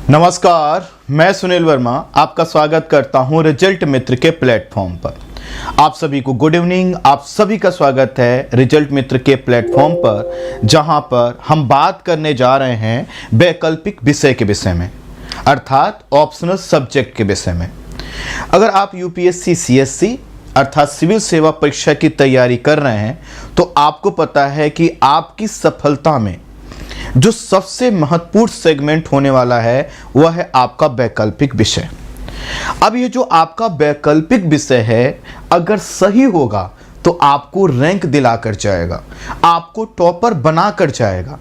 नमस्कार, मैं सुनील वर्मा आपका स्वागत करता हूं रिजल्ट मित्र के प्लेटफॉर्म पर। आप सभी को गुड इवनिंग। आप सभी का स्वागत है रिजल्ट मित्र के प्लेटफॉर्म पर, जहां पर हम बात करने जा रहे हैं वैकल्पिक विषय के विषय में, अर्थात ऑप्शनल सब्जेक्ट के विषय में। अगर आप यूपीएससी सीएससी अर्थात सिविल सेवा परीक्षा की तैयारी कर रहे हैं तो आपको पता है कि आपकी सफलता में जो सबसे महत्वपूर्ण सेगमेंट होने वाला है वह है आपका वैकल्पिक विषय। अब ये जो आपका वैकल्पिक विषय है, अगर सही होगा तो आपको रैंक दिलाकर जाएगा, आपको टॉपर बनाकर जाएगा।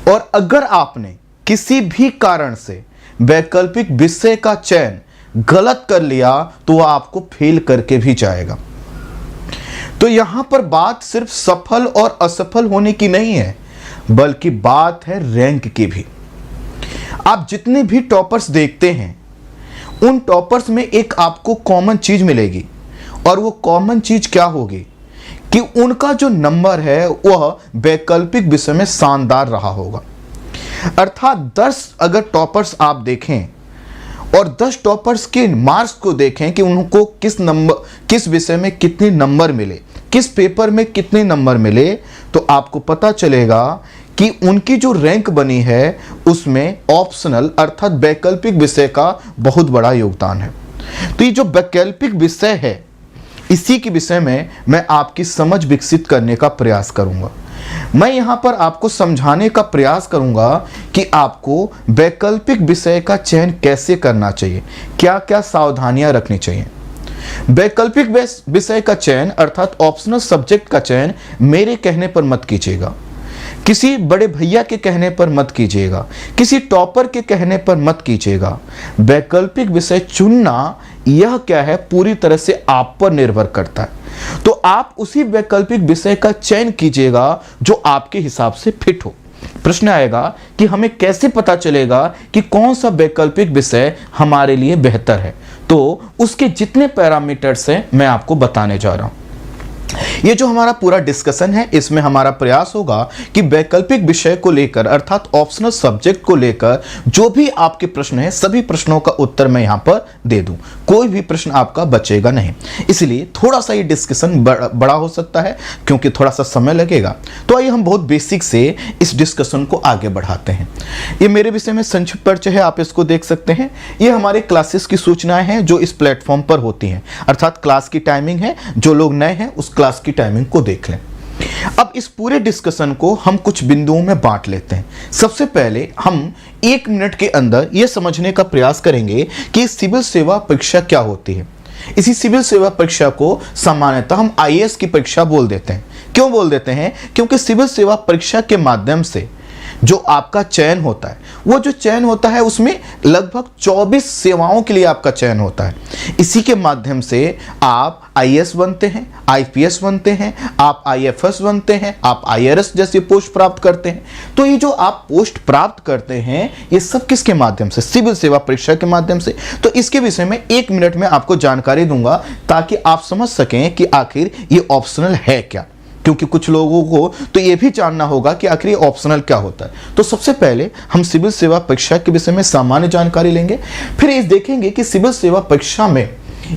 और अगर आपने किसी भी कारण से वैकल्पिक विषय का चयन गलत कर लिया तो वह आपको फेल करके भी जाएगा। तो यहां पर बात सिर्फ सफल और असफल होने की नहीं है, बल्कि बात है रैंक की भी। आप जितने भी टॉपर्स देखते हैं उन टॉपर्स में एक आपको कॉमन चीज मिलेगी, और वो कॉमन चीज क्या होगी कि उनका जो नंबर है वह वैकल्पिक विषय में शानदार रहा होगा। अर्थात 10 अगर टॉपर्स आप देखें और 10 टॉपर्स के मार्क्स को देखें कि उनको किस विषय में कितने नंबर मिले, किस पेपर में कितने नंबर मिले, तो आपको पता चलेगा कि उनकी जो रैंक बनी है उसमें ऑप्शनल अर्थात वैकल्पिक विषय का बहुत बड़ा योगदान है। तो ये जो वैकल्पिक विषय है, इसी के विषय में मैं आपकी समझ विकसित करने का प्रयास करूंगा। मैं यहां पर आपको समझाने का प्रयास करूंगा कि आपको वैकल्पिक विषय का चयन कैसे करना चाहिए, क्या क्या सावधानियां रखनी चाहिए। वैकल्पिक विषय का चयन अर्थात ऑप्शनल सब्जेक्ट का चयन मेरे कहने पर मत कीजिएगा, किसी बड़े भैया के कहने पर मत कीजिएगा, किसी टॉपर के कहने पर मत कीजिएगा। वैकल्पिक विषय चुनना यह क्या है, पूरी तरह से आप पर निर्भर करता है। तो आप उसी वैकल्पिक विषय का चयन कीजिएगा जो आपके हिसाब से फिट हो। प्रश्न आएगा कि हमें कैसे पता चलेगा कि कौन सा वैकल्पिक विषय हमारे लिए बेहतर है, तो उसके जितने पैरामीटर्स हैं मैं आपको बताने जा रहा हूं। ये जो हमारा पूरा डिस्कशन है, इसमें हमारा प्रयास होगा कि वैकल्पिक विषय को लेकर अर्थात ऑप्शनल सब्जेक्ट को लेकर जो भी आपके प्रश्न हैं, सभी प्रश्नों का उत्तर मैं यहां पर दे दूं, कोई भी प्रश्न आपका बचेगा नहीं। इसलिए थोड़ा सा ये डिस्कशन बड़ा हो सकता है क्योंकि थोड़ा सा समय लगेगा। तो आइए हम बहुत बेसिक से इस डिस्कशन को आगे बढ़ाते हैं। ये मेरे विषय में संक्षिप्त परिचय है, आप इसको देख सकते हैं। ये हमारे क्लासेस की सूचनाएं हैं जो इस प्लेटफॉर्म पर होती हैं, अर्थात क्लास की टाइमिंग है। जो लोग नए हैं उस क्लास की टाइमिंग को देख लें। अब इस पूरे डिस्कशन को हम कुछ बिंदुओं में बांट लेते हैं। सबसे पहले हम 1 मिनट के अंदर यह समझने का प्रयास करेंगे कि सिविल सेवा परीक्षा क्या होती है। इसी सिविल सेवा परीक्षा को सामान्यतः हम आईएएस की परीक्षा बोल देते हैं। क्यों बोल देते हैं? क्योंकि सिविल सेवा परीक्षा के माध्यम से जो आपका चयन होता है, वो जो चयन होता है उसमें लगभग 24 सेवाओं के लिए आपका चयन होता है। इसी के माध्यम से आप आईएएस बनते हैं, आईपीएस बनते हैं, आप आईएफएस बनते हैं, आप आईआरएस जैसी पोस्ट प्राप्त करते हैं। तो ये जो आप पोस्ट प्राप्त करते हैं ये सब किसके माध्यम से? सिविल सेवा परीक्षा के माध्यम से। तो इसके विषय में 1 मिनट में आपको जानकारी दूंगा ताकि आप समझ सकें कि आखिर ये ऑप्शनल है क्या, क्योंकि कुछ लोगों को तो यह भी जानना होगा कि आखिर ये ऑप्शनल क्या होता है। तो सबसे पहले हम सिविल सेवा परीक्षा के विषय में सामान्य जानकारी लेंगे, फिर ये देखेंगे कि सिविल सेवा परीक्षा में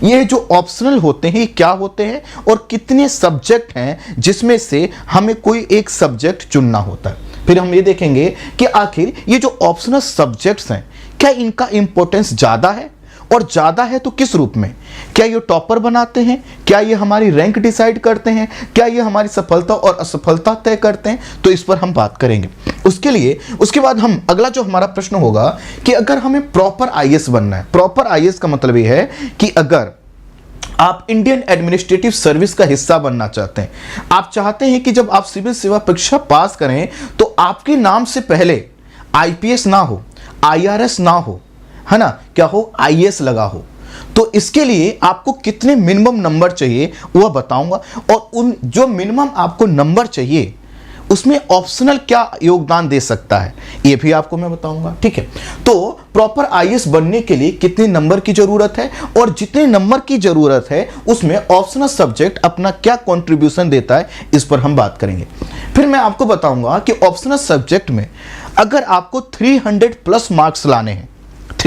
ये जो ऑप्शनल होते हैं क्या होते हैं और कितने सब्जेक्ट हैं जिसमें से हमें कोई एक सब्जेक्ट चुनना होता है। फिर हम ये देखेंगे कि आखिर ये जो ऑप्शनल सब्जेक्ट्स हैं क्या इनका इंपॉर्टेंस ज्यादा है, और ज्यादा है तो किस रूप में? क्या ये टॉपर बनाते हैं? क्या ये हमारी रैंक डिसाइड करते हैं? क्या ये हमारी सफलता और असफलता तय करते हैं? तो इस पर हम बात करेंगे। उसके बाद हम अगला जो हमारा प्रश्न होगा कि अगर हमें प्रॉपर आईएएस बनना है, प्रॉपर आईएएस का मतलब ये है कि अगर आप इंडियन एडमिनिस्ट्रेटिव सर्विस का हिस्सा बनना चाहते हैं, आप चाहते हैं कि जब आप सिविल सेवा परीक्षा पास करें तो आपके नाम से पहले आईपीएस ना हो, आईआरएस ना हो, है ना, क्या हो, आईएएस लगा हो। तो इसके लिए आपको कितने मिनिमम नंबर चाहिए वह बताऊंगा, और उन जो मिनिमम आपको नंबर चाहिए उसमें ऑप्शनल क्या योगदान दे सकता है ये भी आपको मैं बताऊंगा। ठीक है, तो प्रॉपर आईएएस बनने के लिए कितने नंबर की जरूरत है और जितने नंबर की जरूरत है उसमें ऑप्शनल सब्जेक्ट अपना क्या कंट्रीब्यूशन देता है, इस पर हम बात करेंगे। फिर मैं आपको बताऊंगा कि ऑप्शनल सब्जेक्ट में अगर आपको 300 प्लस मार्क्स लाने हैं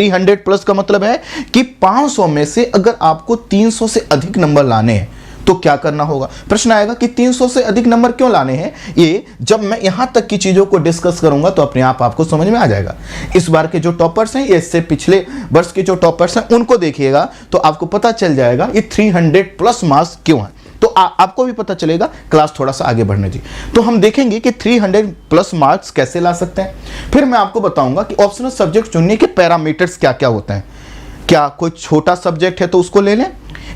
300 प्लस का मतलब है कि 500 में से अगर आपको 300 से अधिक नंबर लाने हैं तो क्या करना होगा। प्रश्न आएगा कि 300 से अधिक नंबर क्यों लाने हैं। ये जब मैं यहां तक की चीजों को डिस्कस करूंगा तो अपने आप आपको समझ में आ जाएगा। इस बार के जो टॉपर्स हैं, इससे पिछले वर्ष के जो टॉपर्स हैं, उनको देखिएगा तो आपको पता चल जाएगा ये 300 प्लस मार्क्स क्यों है। तो आपको भी पता चलेगा, क्लास थोड़ा सा आगे बढ़ने दी तो हम देखेंगे कि 300 प्लस मार्क्स कैसे ला सकते हैं। फिर मैं आपको बताऊंगा कि ऑप्शनल सब्जेक्ट चुनने के पैरामीटर्स क्या क्या होते हैं। क्या कोई छोटा सब्जेक्ट है तो उसको ले लें,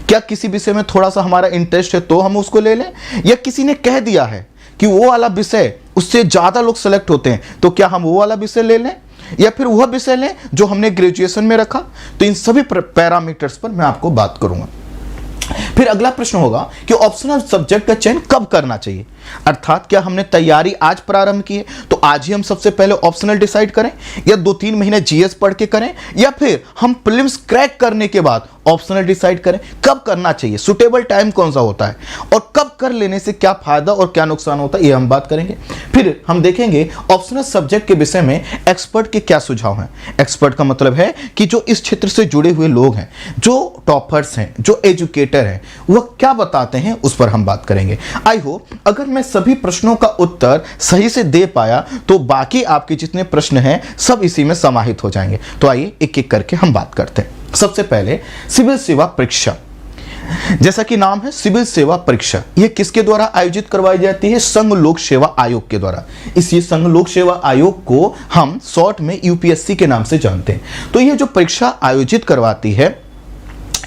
क्या किसी विषय में थोड़ा सा हमारा इंटरेस्ट है तो हम उसको ले लें, या किसी ने कह दिया है कि वो वाला विषय उससे ज्यादा लोग सेलेक्ट होते हैं तो क्या हम वो वाला विषय ले लें, या फिर वह विषय लें जो हमने ग्रेजुएशन में रखा। तो इन सभी पैरामीटर्स पर मैं आपको बात करूंगा। फिर अगला प्रश्न होगा कि ऑप्शनल सब्जेक्ट का चयन कब करना चाहिए, अर्थात क्या हमने तैयारी आज प्रारंभ की है तो आज ही हम सबसे पहले ऑप्शनल डिसाइड करें, या 2-3 महीने जीएस पढ़ के करें, या फिर हम प्रीलिम्स क्रैक करने के बाद ऑप्शनल डिसाइड करें। कब करना चाहिए, सुटेबल टाइम कौन सा होता है, और कब कर लेने से क्या फायदा और क्या नुकसान होता है, ये हम बात करेंगे। फिर हम देखेंगे ऑप्शनल सब्जेक्ट के विषय में एक्सपर्ट के क्या सुझाव हैं। एक्सपर्ट का मतलब है कि जो इस क्षेत्र से जुड़े हुए लोग हैं, जो टॉपर्स हैं, जो एजुकेटर हैं, वह क्या बताते हैं उस पर हम बात करेंगे। आई होप अगर मैं सभी प्रश्नों का उत्तर सही से दे पाया तो बाकी आपके जितने प्रश्न हैं सब इसी में समाहित हो जाएंगे। तो आइए एक एक करके हम बात करते हैं। सबसे पहले सिविल सेवा परीक्षा, जैसा कि नाम है सिविल सेवा परीक्षा, यह किसके द्वारा आयोजित करवाई जाती है, संघ लोक सेवा आयोग के द्वारा। इसी संघ लोक सेवा आयोग को हम शॉर्ट में यूपीएससी के नाम से जानते हैं। तो यह जो परीक्षा आयोजित करवाती है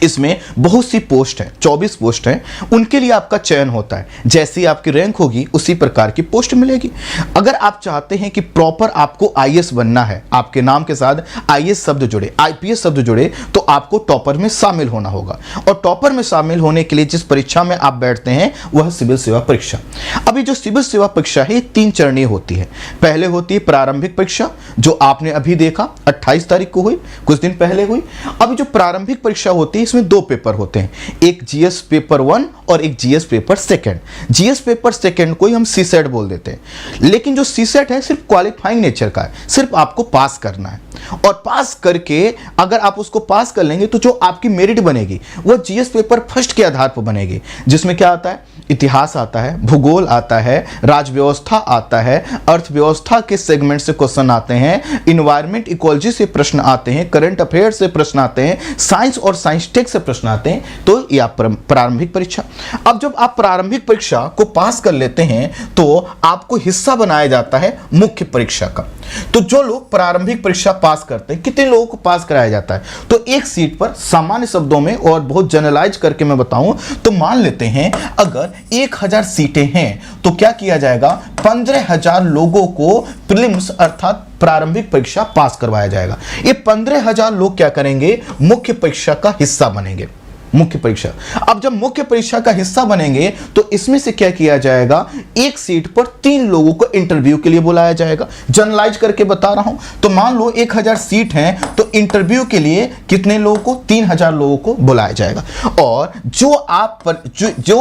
इसमें बहुत सी पोस्ट हैं, 24 पोस्ट हैं, उनके लिए आपका चयन होता है। जैसी आपकी रैंक होगी उसी प्रकार की पोस्ट मिलेगी। अगर आप चाहते हैं कि प्रॉपर आपको आईएएस बनना है, आपके नाम के साथ आईएएस शब्द जुड़े, आईपीएस शब्द जुड़े, तो आपको टॉपर में शामिल होना होगा। और टॉपर में शामिल होने के लिए जिस परीक्षा में आप बैठते हैं वह सिविल सेवा परीक्षा। अभी जो सिविल सेवा परीक्षा है 3 चरणीय होती है। पहले होती है प्रारंभिक परीक्षा, जो आपने अभी देखा 28 तारीख को हुई, कुछ दिन पहले हुई। अभी जो प्रारंभिक परीक्षा होती है इसमें 2 पेपर होते हैं, एक जीएस पेपर 1 और एक जीएस पेपर 2। जीएस पेपर 2 को ही हम सीसेट बोल देते हैं, लेकिन जो सीसेट है सिर्फ क्वालिफाइंग नेचर का है, सिर्फ आपको पास करना है। और पास करके अगर आप उसको पास कर लेंगे तो जो आपकी मेरिट बनेगी वह जीएस पेपर फर्स्ट के आधार पर बनेगी, जिसमें क्या आता है, इतिहास आता है, भूगोल आता है, राजव्यवस्था आता है, अर्थव्यवस्था के सेगमेंट से क्वेश्चन आते हैं, इन्वायरमेंट इकोलॉजी से प्रश्न आते हैं, करंट अफेयर से प्रश्न आते हैं, साइंस और साइंस टेक से प्रश्न आते हैं। तो यह प्रारंभिक परीक्षा। अब जब आप प्रारंभिक परीक्षा को पास कर लेते हैं तो आपको हिस्सा बनाया जाता है मुख्य परीक्षा का। तो जो लोग प्रारंभिक परीक्षा पास करते हैं, कितने लोगों को पास कराया जाता है, तो एक सीट पर सामान्य शब्दों में और बहुत जनरलाइज करके मैं बताऊं तो मान लेते हैं अगर 1000 सीटें हैं तो क्या किया जाएगा, 15,000 लोगों को प्रीलिम्स अर्थात प्रारंभिक परीक्षा पास करवाया जाएगा। ये 15,000 लोग क्या करेंगे, मुख्य परीक्षा का हिस्सा बनेंगे। मुख्य परीक्षा, अब जब मुख्य परीक्षा का हिस्सा बनेंगे तो इसमें से क्या किया जाएगा, एक सीट पर 3 लोगों को इंटरव्यू के लिए बुलाया जाएगा। जनरलाइज करके बता रहा हूं, तो मान लो 1000 सीट हैं तो इंटरव्यू के लिए कितने लोगों को, 3000 लोगों को बुलाया जाएगा। और जो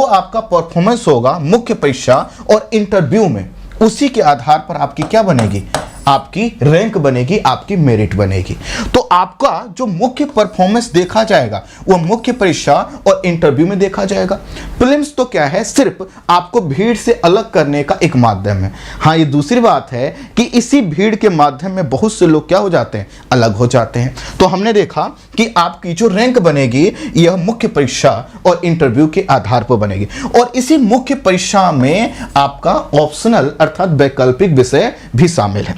आपका परफॉर्मेंस होगा मुख्य परीक्षा और इंटरव्यू में, उसी के आधार पर आपकी क्या बनेगी, आपकी रैंक बनेगी, आपकी मेरिट बनेगी। तो आपका जो मुख्य परफॉर्मेंस देखा जाएगा वो मुख्य परीक्षा और इंटरव्यू में देखा जाएगा। प्रीलिम्स तो क्या है, सिर्फ आपको भीड़ से अलग करने का एक माध्यम है। हाँ, ये दूसरी बात है कि इसी भीड़ के माध्यम में बहुत से लोग क्या हो जाते हैं, अलग हो जाते हैं। तो हमने देखा कि आपकी जो रैंक बनेगी यह मुख्य परीक्षा और इंटरव्यू के आधार पर बनेगी। और इसी मुख्य परीक्षा में आपका ऑप्शनल अर्थात वैकल्पिक विषय भी शामिल है।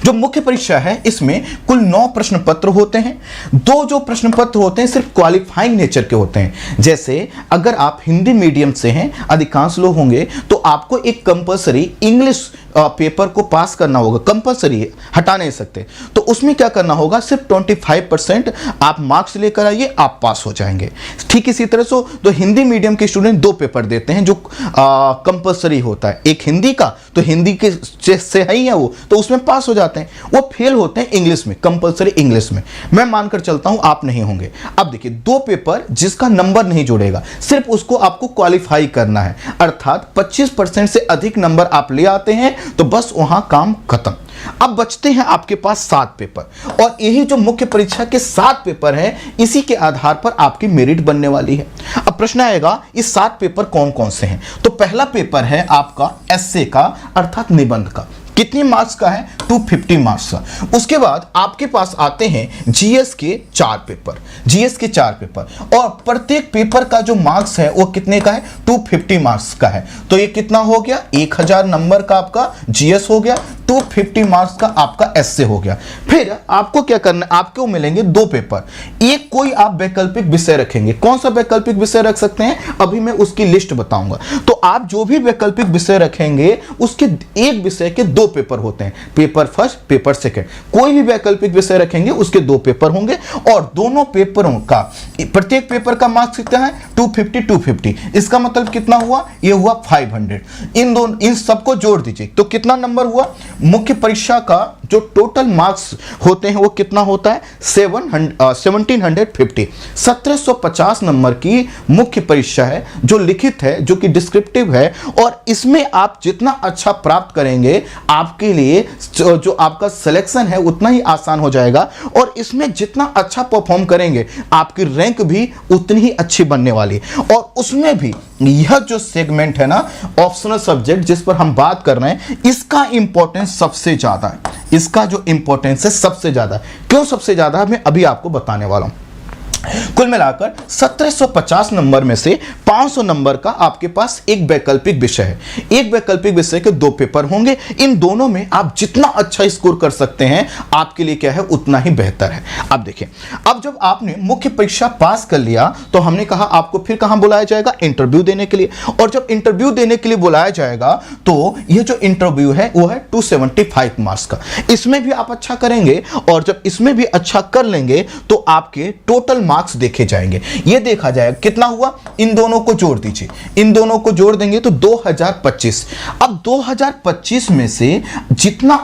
जो मुख्य परीक्षा है इसमें कुल 9 प्रश्न पत्र होते हैं। 2 जो प्रश्न पत्र होते हैं सिर्फ क्वालिफाइंग नेचर के होते हैं। जैसे अगर आप हिंदी मीडियम से हैं, अधिकांश लोग होंगे, तो आपको एक कंपलसरी इंग्लिश पेपर को पास करना होगा, कंपलसरी है, हटा नहीं सकते। तो उसमें क्या करना होगा, सिर्फ 25% आप मार्क्स लेकर आइए, आप पास हो जाएंगे। ठीक इसी तरह से तो हिंदी मीडियम के स्टूडेंट 2 पेपर देते हैं जो कंपलसरी होता है, एक हिंदी का, तो हिंदी के से है ही है वो, तो उसमें पास हो जाते जाते हैं, वो फेल होते हैं इंग्लिश में, कंपलसरी इंग्लिश में। मैं मानकर चलता हूं आप नहीं होंगे। अब देखिए, 2 पेपर जिसका नंबर नहीं जुड़ेगा, सिर्फ उसको आपको क्वालिफाई करना है, अर्थात 25% से अधिक नंबर आप ले आते हैं तो बस वहां काम खत्म। अब बचते हैं आपके पास 7 पेपर, और यही जो मुख्य परीक्षा के 7 पेपर हैं, इसी के आधार पर आपकी मेरिट बनने वाली है। अब प्रश्न आएगा, इस 7 पेपर कौन कौन से हैं? तो पहला पेपर है आपका एस्से का, अर्थात निबंध का। कितने मार्क्स का है? 250 मार्क्स का। उसके बाद आपके पास आते हैं जीएस के 4 पेपर, जीएस के 4 पेपर, और प्रत्येक पेपर का जो मार्क्स है वो कितने का है? 250 मार्क्स का है। तो ये कितना हो गया? 1000 नंबर का आपका जीएस हो गया, 250 मार्क्स का आपका एस्से हो गया। फिर आपको क्या करना है? आपको मिलेंगे 2 पेपर, एक कोई आप वैकल्पिक विषय रखेंगे। कौन सा वैकल्पिक विषय रख सकते हैं? अभी मैं उसकी लिस्ट बताऊंगा। तो आप जो भी वैकल्पिक विषय रखेंगे, उसके एक विषय के 2 पेपर होते हैं, पेपर फर्स्ट, पेपर सेकंड। कोई भी वैकल्पिक विषय रखेंगे उसके 2 पेपर होंगे, और दोनों पेपरों का प्रत्येक पेपर का मार्क्स कितना है? 250 250। इसका मतलब कितना हुआ? ये हुआ 500। इन सबको जोड़ दीजिए तो कितना नंबर हुआ? मुख्य परीक्षा का जो टोटल मार्क्स होते हैं वो कितना होता है? 1750। 1750 नंबर की मुख्य परीक्षा है, जो लिखित है, जो कि डिस्क्रिप्टिव है, और इसमें आप जितना अच्छा प्राप्त करेंगे, आपके लिए जो आपका सिलेक्शन है उतना ही आसान हो जाएगा, और इसमें जितना अच्छा परफॉर्म करेंगे, आपकी रैंक भी उतनी ही अच्छी बनने वाली है। और उसमें भी यह जो सेगमेंट है ना, ऑप्शनल सब्जेक्ट जिस पर हम बात कर रहे हैं, इसका इंपॉर्टेंस सबसे ज्यादा है। इसका जो इंपॉर्टेंस है सबसे ज्यादा। क्यों सबसे ज्यादा है, मैं अभी आपको बताने वाला हूं। कुल मिलाकर 1750 नंबर में से 500 नंबर का आपके पास एक वैकल्पिक विषय है। एक वैकल्पिक विषय के 2 पेपर होंगे। इन दोनों में आप जितना अच्छा स्कोर कर सकते हैं, आपके लिए क्या है, उतना ही बेहतर है। अब देखिए, अब जब आपने मुख्य परीक्षा पास कर लिया तो हमने कहा आपको फिर कहां बुलाया जाएगा? इंटरव्यू देने के लिए। और जब इंटरव्यू देने के लिए बुलाया जाएगा तो यह जो इंटरव्यू है वो है 275 मार्क्स का। इसमें भी आप अच्छा करेंगे, और जब इसमें भी अच्छा कर लेंगे तो आपके टोटल मार्क्स देखे जाएंगे। ये देखा जाएगा कितना हुआ, इन दोनों को जोड़ दीजिए, इन दोनों को जोड़ देंगे तो 2025। अब 2025 में से जितना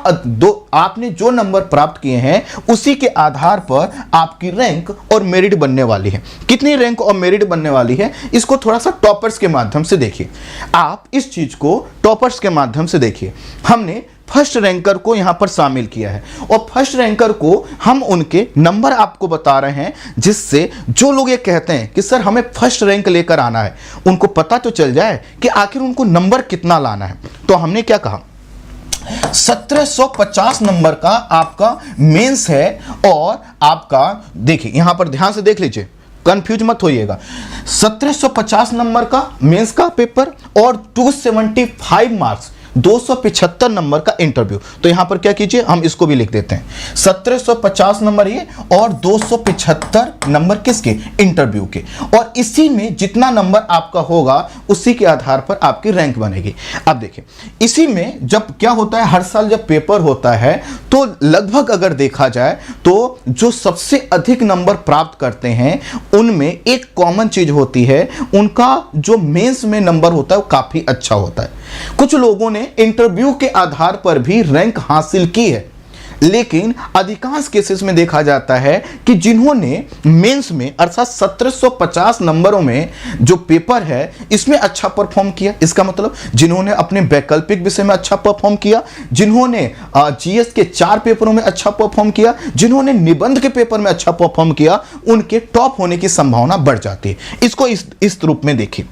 आपने जो नंबर प्राप्त किए हैं, उसी के आधार पर आपकी रैंक और मेरिट बनने वाली है। कितनी रैंक और मेरिट बनने वाली है, इसको थोड़ा सा टॉपर्स के माध्यम से देखिए। आप इस चीज को टॉपर्स के माध्यम से देखिए। हमने फर्स्ट रैंकर को यहां पर शामिल किया है, और फर्स्ट रैंकर को हम उनके नंबर आपको बता रहे हैं, जिससे जो लोग ये कहते हैं कि सर हमें फर्स्ट रैंक लेकर आना है, उनको पता तो चल जाए कि आखिर उनको नंबर कितना लाना है। तो हमने क्या कहा, 1750 नंबर का आपका मेंस है, और आपका देखिए यहां पर ध्यान से देख लीजिए, कंफ्यूज मत होइएगा। 1750 नंबर का मेंस का पेपर और 275 मार्क्स, 275 नंबर का इंटरव्यू। तो यहां पर क्या कीजिए, हम इसको भी लिख देते हैं, 1750 नंबर ये और 275 नंबर किसके? इंटरव्यू के। और इसी में जितना नंबर आपका होगा, उसी के आधार पर आपकी रैंक बनेगी। अब देखिए, इसी में जब क्या होता है, हर साल जब पेपर होता है तो लगभग अगर देखा जाए तो जो सबसे अधिक नंबर प्राप्त करते हैं, उनमें एक कॉमन चीज होती है, उनका जो मेंस में नंबर होता है वो काफी अच्छा होता है। कुछ लोगों ने इंटरव्यू के आधार पर भी रैंक हासिल की है, लेकिन अधिकांश केसेस में देखा जाता है कि जिन्होंने मेंस में अर्थात 1750 नंबरों में जो पेपर है, इसमें अच्छा परफॉर्म किया, इसका मतलब जिन्होंने अपने वैकल्पिक विषय में अच्छा परफॉर्म किया, जिन्होंने जीएस के 4 पेपरों में अच्छा परफॉर्म किया, जिन्होंने निबंध के पेपर में अच्छा परफॉर्म किया, उनके टॉप होने की संभावना बढ़ जाती है। इसको इस रूप में देखिए।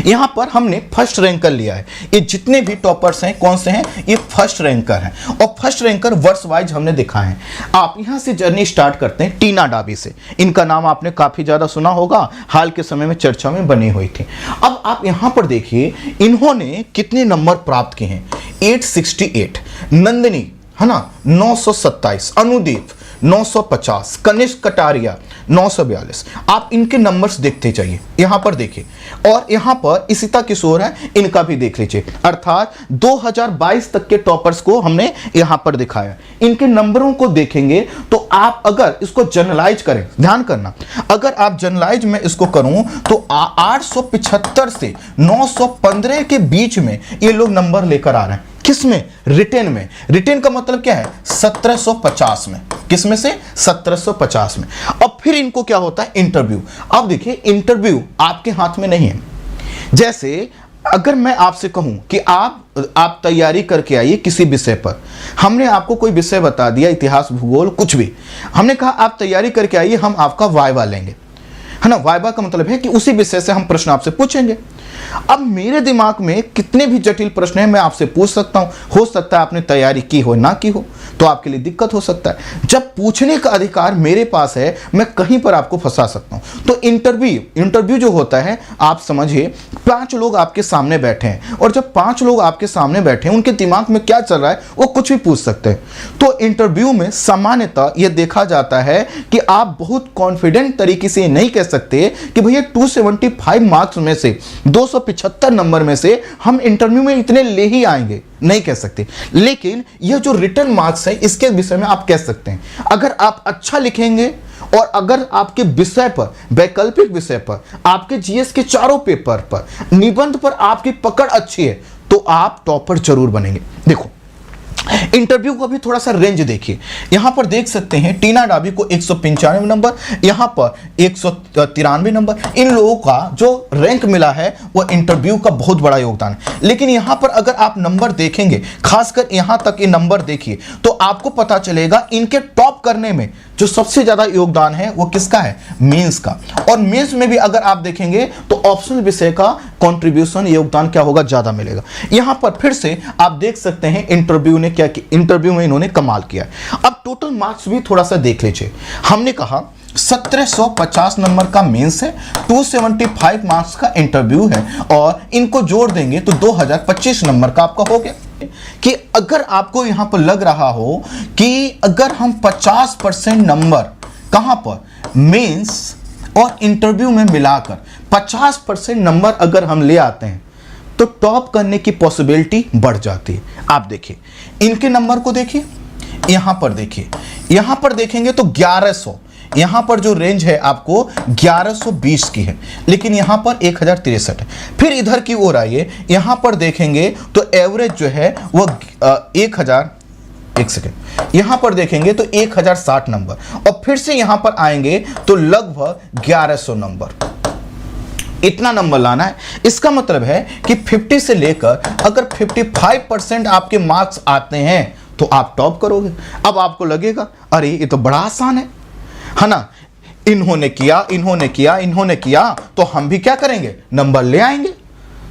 यहां पर हमने फर्स्ट रैंकर लिया है। ये जितने भी टॉपर्स हैं, कौन से हैं? ये फर्स्ट रैंकर हैं, और फर्स्ट रैंकर वर्ष वाइज हमने दिखा है। आप यहां से जर्नी स्टार्ट करते हैं टीना डाबी से। इनका नाम आपने काफी ज्यादा सुना होगा, हाल के समय में चर्चा में बनी हुई थी। अब आप यहां पर देखिए, इन्होंने कितने नंबर प्राप्त किए हैं? 868। नंदिनी है ना 927, अनुदीप 950, कनिष्क कटारिया 942। आप इनके नंबर्स देखते जाइए, यहां पर देखिए। और यहां पर इशिता किशोर है, इनका भी देख लीजिए। अर्थात 2022 तक के टॉपर्स को हमने यहां पर दिखाया। इनके नंबरों को देखेंगे तो आप अगर इसको जनरलाइज करें, ध्यान करना, अगर आप जनरलाइज में इसको करूं तो 875 से 915 के बीच में ये लोग नंबर लेकर आ रहे हैं। किस में? रिटेन में। रिटेन का मतलब क्या है? 1750 में। किस में से? 1750 में। अब फिर इनको क्या होता है? इंटरव्यू। अब देखिए, इंटरव्यू आपके हाथ में नहीं है। जैसे अगर मैं आपसे कहूं कि आप तैयारी करके आइए किसी विषय पर, हमने आपको कोई विषय बता दिया, इतिहास, भूगोल, कुछ भी, हमने कहा आप तैयारी करके आइए, हम आपका वाइवा लेंगे, है ना। वाइवा का मतलब है कि उसी विषय से हम प्रश्न आपसे पूछेंगे। अब मेरे दिमाग में कितने भी जटिल प्रश्न हैं मैं आपसे पूछ सकता हूं। हो सकता है आपने तैयारी की हो ना की हो, तो आपके लिए दिक्कत हो सकता है। जब पूछने का अधिकार मेरे पास है, मैं कहीं पर आपको फंसा सकता हूं। तो इंटरव्यू जो होता है, आप समझिए 5 लोग आपके सामने बैठे हैं, और जब 5 लोग आपके सामने बैठे हैं, उनके दिमाग में क्या चल रहा है वो कुछ भी पूछ सकते हैं। तो इंटरव्यू में सामान्यतः यह देखा जाता है कि आप बहुत कॉन्फिडेंट तरीके से नहीं कह सकते कि भैया 275 मार्क्स में से 275 नंबर में से हम इंटरव्यू में इतने ले ही आएंगे, नहीं कह सकते। लेकिन यह जो रिटर्न मार्क्स है, इसके विषय में आप कह सकते हैं। अगर आप अच्छा लिखेंगे और अगर आपके विषय पर, वैकल्पिक विषय पर, आपके जीएस के चारों पेपर पर, निबंध पर आपकी पकड़ अच्छी है, तो आप टॉपर जरूर बनेंगे। देखो, इंटरव्यू का भी थोड़ा सा रेंज देखिए। यहां पर देख सकते हैं टीना डाबी को 195 नंबर, यहां पर 193 नंबर। इन लोगों का जो रैंक मिला है वो इंटरव्यू का बहुत बड़ा योगदान है। लेकिन यहां पर अगर आप नंबर देखेंगे, खासकर यहां तक ये नंबर देखिए, तो आपको पता चलेगा इनके टॉप करने में जो सबसे ज्यादा योगदान है वो किसका है? मेंस का। और मेंस में भी अगर आप देखेंगे तो ऑप्शनल विषय का कंट्रीब्यूशन, योगदान क्या होगा? ज्यादा मिलेगा। यहां पर फिर से आप देख सकते हैं इंटरव्यू ने क्या किया, इंटरव्यू में इन्होंने कमाल किया। अब टोटल मार्क्स भी थोड़ा सा देख लीजिए। हमने कहा 1750 नंबर का मेंस है, 275 मार्क्स का इंटरव्यू है, और इनको जोड़ देंगे तो 2025 नंबर का आपका हो गया। कि अगर आपको यहां पर लग रहा हो कि अगर हम 50% नंबर कहां पर? मेंस और इंटरव्यू में मिलाकर 50% नंबर अगर हम ले आते हैं तो टॉप करने की पॉसिबिलिटी बढ़ जाती है। आप देखिए, इनके नंबर को देखिए, यहां पर देखिए, यहां पर देखेंगे तो 1100, यहां पर जो रेंज है आपको 1120 की है, लेकिन यहां पर 1063 है। फिर इधर की ओर आइए, यहां पर देखेंगे तो एवरेज जो है वो 1060 नंबर, और फिर से यहां पर आएंगे तो लगभग 1100 नंबर, इतना नंबर लाना है। इसका मतलब है कि 50 से लेकर अगर 55% आपके मार्क्स आते हैं तो आप टॉप करोगे। अब आपको लगेगा अरे ये तो बड़ा आसान है ना, इन्होंने किया तो हम भी क्या करेंगे? नंबर ले आएंगे।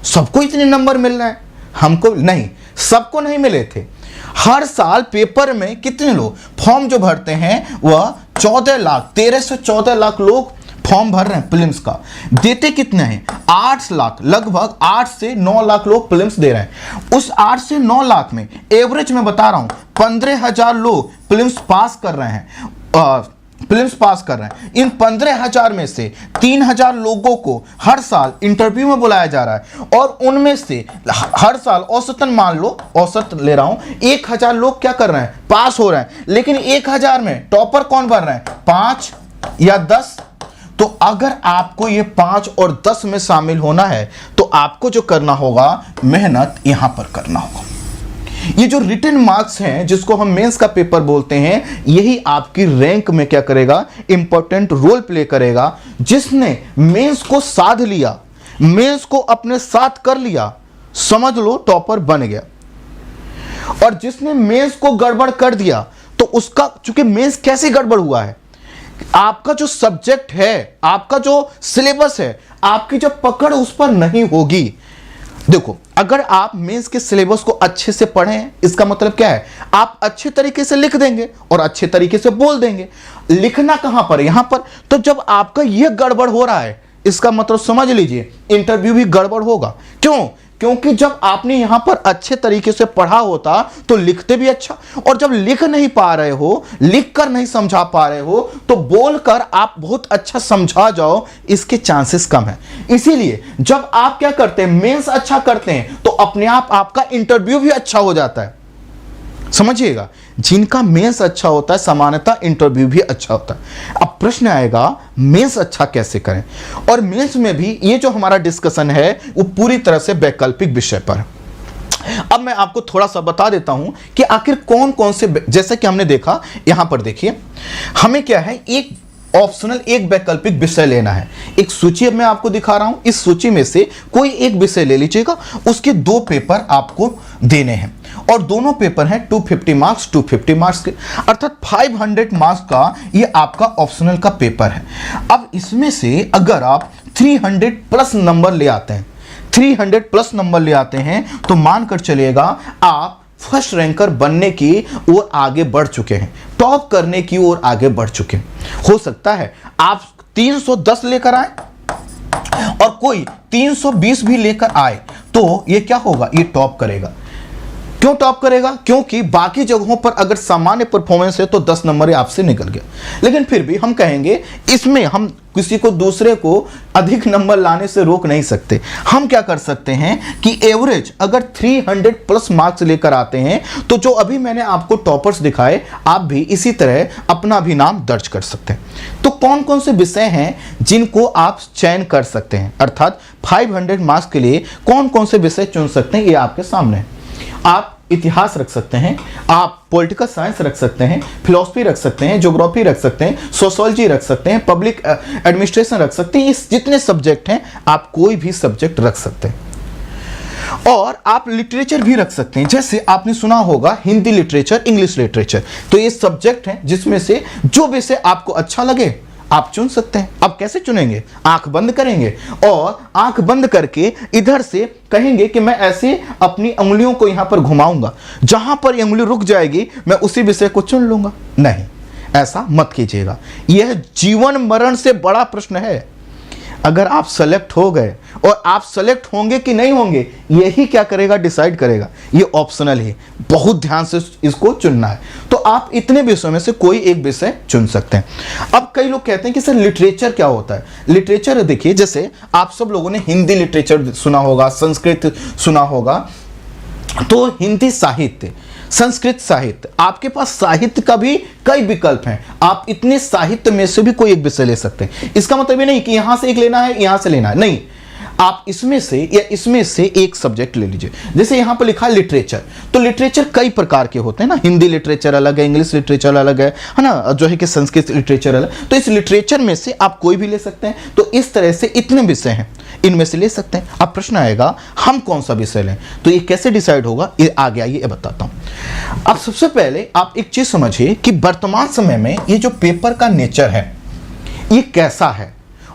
सबको इतने नंबर मिल रहे हैं, हमको नहीं, सबको नहीं मिले थे। हर साल पेपर में कितने लोग फॉर्म जो भरते हैं वह 13 से 14 लाख लोग फॉर्म भर रहे हैं प्रीलिम्स का। देते कितने हैं? 8 लाख, लगभग 8 से 9 लाख लोग प्रीलिम्स दे रहे हैं। उस 8 से 9 लाख में एवरेज में बता रहा हूं 15,000 लोग प्रीलिम्स पास कर रहे हैं। इन 15,000 में से 3,000 लोगों को हर साल इंटरव्यू में बुलाया जा रहा है, और उनमें से हर साल औसतन, मान लो औसत ले रहा हूं, 1,000 लोग क्या कर रहे हैं? पास हो रहे हैं। लेकिन 1,000 में टॉपर कौन बन रहे हैं? 5 या 10। तो अगर आपको ये 5 और 10 में शामिल होना है तो आपको जो करना होगा, मेहनत यहां पर करना होगा। ये जो रिटन मार्क्स हैं, जिसको हम मेंस का पेपर बोलते हैं, यही आपकी रैंक में क्या करेगा? इंपॉर्टेंट रोल प्ले करेगा। जिसने मेंस को साध लिया, मेंस को अपने साथ कर लिया, समझ लो टॉपर बन गया। और जिसने मेंस को गड़बड़ कर दिया, तो उसका, चूंकि मेंस कैसे गड़बड़ हुआ है, आपका जो सब्जेक्ट है, आपका जो सिलेबस है, आपकी जो पकड़ उस पर नहीं होगी। देखो, अगर आप मेंस के सिलेबस को अच्छे से पढ़ें, इसका मतलब क्या है? आप अच्छे तरीके से लिख देंगे और अच्छे तरीके से बोल देंगे। लिखना कहां पर? यहां पर। तो जब आपका यह गड़बड़ हो रहा है, इसका मतलब समझ लीजिए इंटरव्यू भी गड़बड़ होगा। क्यों? क्योंकि जब आपने यहां पर अच्छे तरीके से पढ़ा होता तो लिखते भी अच्छा, और जब लिख नहीं पा रहे हो, लिख कर नहीं समझा पा रहे हो, तो बोलकर आप बहुत अच्छा समझा जाओ, इसके चांसेस कम है। इसीलिए जब आप क्या करते हैं, मेंस अच्छा करते हैं, तो अपने आप आपका इंटरव्यू भी अच्छा हो जाता है। समझिएगा, जिनका मेंस अच्छा होता है, सामान्यतः इंटरव्यू भी अच्छा होता है। अब प्रश्न आएगा, मेंस अच्छा कैसे करें? और मेंस में भी ये जो हमारा डिस्कशन है वो पूरी तरह से वैकल्पिक विषय पर है। अब मैं आपको थोड़ा सा बता देता हूं कि आखिर कौन कौन से, जैसे कि हमने देखा यहां पर देखिए, हमें क्या है, एक ऑप्शनल एक वैकल्पिक विषय लेना है। एक सूची अब मैं आपको दिखा रहा हूं, इस सूची में से कोई एक विषय ले लीजिएगा, उसके 2 पेपर आपको देने हैं और दोनों पेपर हैं 250 मार्क्स 250 मार्क्स के, अर्थात 500 मार्क्स का ये आपका ऑप्शनल का पेपर है। अब इसमें से अगर आप 300 प्लस नंबर ले आते हैं, 300 प्लस नंबर ले आते हैं, तो मानकर चलिएगा आप फर्स्ट रैंकर बनने की ओर आगे बढ़ चुके हैं, टॉप करने की ओर आगे बढ़ चुके हैं। हो सकता है आप 310 लेकर आए और कोई 320 भी लेकर आए, तो ये क्या होगा, ये टॉप करेगा। क्यों टॉप करेगा? क्योंकि बाकी जगहों पर अगर सामान्य परफॉर्मेंस है तो 10 नंबर आपसे निकल गया, लेकिन फिर भी हम कहेंगे इसमें हम किसी को, दूसरे को अधिक नंबर लाने से रोक नहीं सकते। हम क्या कर सकते हैं कि एवरेज अगर 300 प्लस मार्क्स लेकर आते हैं, तो जो अभी मैंने आपको टॉपर्स दिखाए, आप भी इसी तरह अपना भी नाम दर्ज कर सकते हैं। तो कौन कौन से विषय हैं जिनको आप चयन कर सकते हैं, अर्थात 500 मार्क्स के लिए कौन कौन से विषय चुन सकते हैं, ये आपके सामने है। आप इतिहास रख सकते हैं, आप पॉलिटिकल साइंस रख सकते हैं, फिलॉसफी रख सकते हैं, ज्योग्राफी रख सकते हैं, सोशियोलॉजी रख सकते हैं, पब्लिक एडमिनिस्ट्रेशन रख सकते हैं। इस जितने सब्जेक्ट हैं आप कोई भी सब्जेक्ट रख सकते हैं। और आप लिटरेचर भी रख सकते हैं, जैसे आपने सुना होगा हिंदी लिटरेचर, इंग्लिश लिटरेचर। तो ये सब्जेक्ट हैं जिसमें से जो विषय आपको अच्छा लगे आप चुन सकते हैं। अब कैसे चुनेंगे? आंख बंद करेंगे और आंख बंद करके इधर से कहेंगे कि मैं ऐसे अपनी उंगलियों को यहां पर घुमाऊंगा, जहां पर ये उंगली रुक जाएगी मैं उसी विषय को चुन लूंगा। नहीं, ऐसा मत कीजिएगा। यह जीवन मरण से बड़ा प्रश्न है। अगर आप सेलेक्ट हो गए, और आप सेलेक्ट होंगे कि नहीं होंगे यही क्या करेगा, डिसाइड करेगा। ये ऑप्शनल है, बहुत ध्यान से इसको चुनना है। तो आप इतने विषयों में से कोई एक विषय चुन सकते हैं। अब कई लोग कहते हैं कि सर लिटरेचर क्या होता है? लिटरेचर देखिए, जैसे आप सब लोगों ने हिंदी लिटरेचर सुना होगा, संस्कृत सुना होगा, तो हिंदी साहित्य, संस्कृत साहित्य, आपके पास साहित्य का भी कई विकल्प हैं। आप इतने साहित्य में से भी कोई एक विषय ले सकते हैं। इसका मतलब ये नहीं कि यहां से एक लेना है, यहां से लेना है, नहीं, आप इसमें से या इसमें से एक सब्जेक्ट ले लीजिए। जैसे यहां पर लिखा है लिटरेचर, तो लिटरेचर कई प्रकार के होते हैं ना, हिंदी लिटरेचर अलग है, इंग्लिश लिटरेचर अलग है ना, जो है कि संस्कृत लिटरेचर अलग। तो इस लिटरेचर में से आप कोई भी ले सकते हैं। तो इस तरह से इतने विषय हैं, इनमें से ले सकते हैं। अब प्रश्न आएगा हम कौन सा विषय लें, तो ये कैसे डिसाइड होगा, ये आगे आइए ये बताता हूं। अब सबसे पहले आप एक चीज समझिए कि वर्तमान समय में ये जो पेपर का नेचर है ये कैसा है,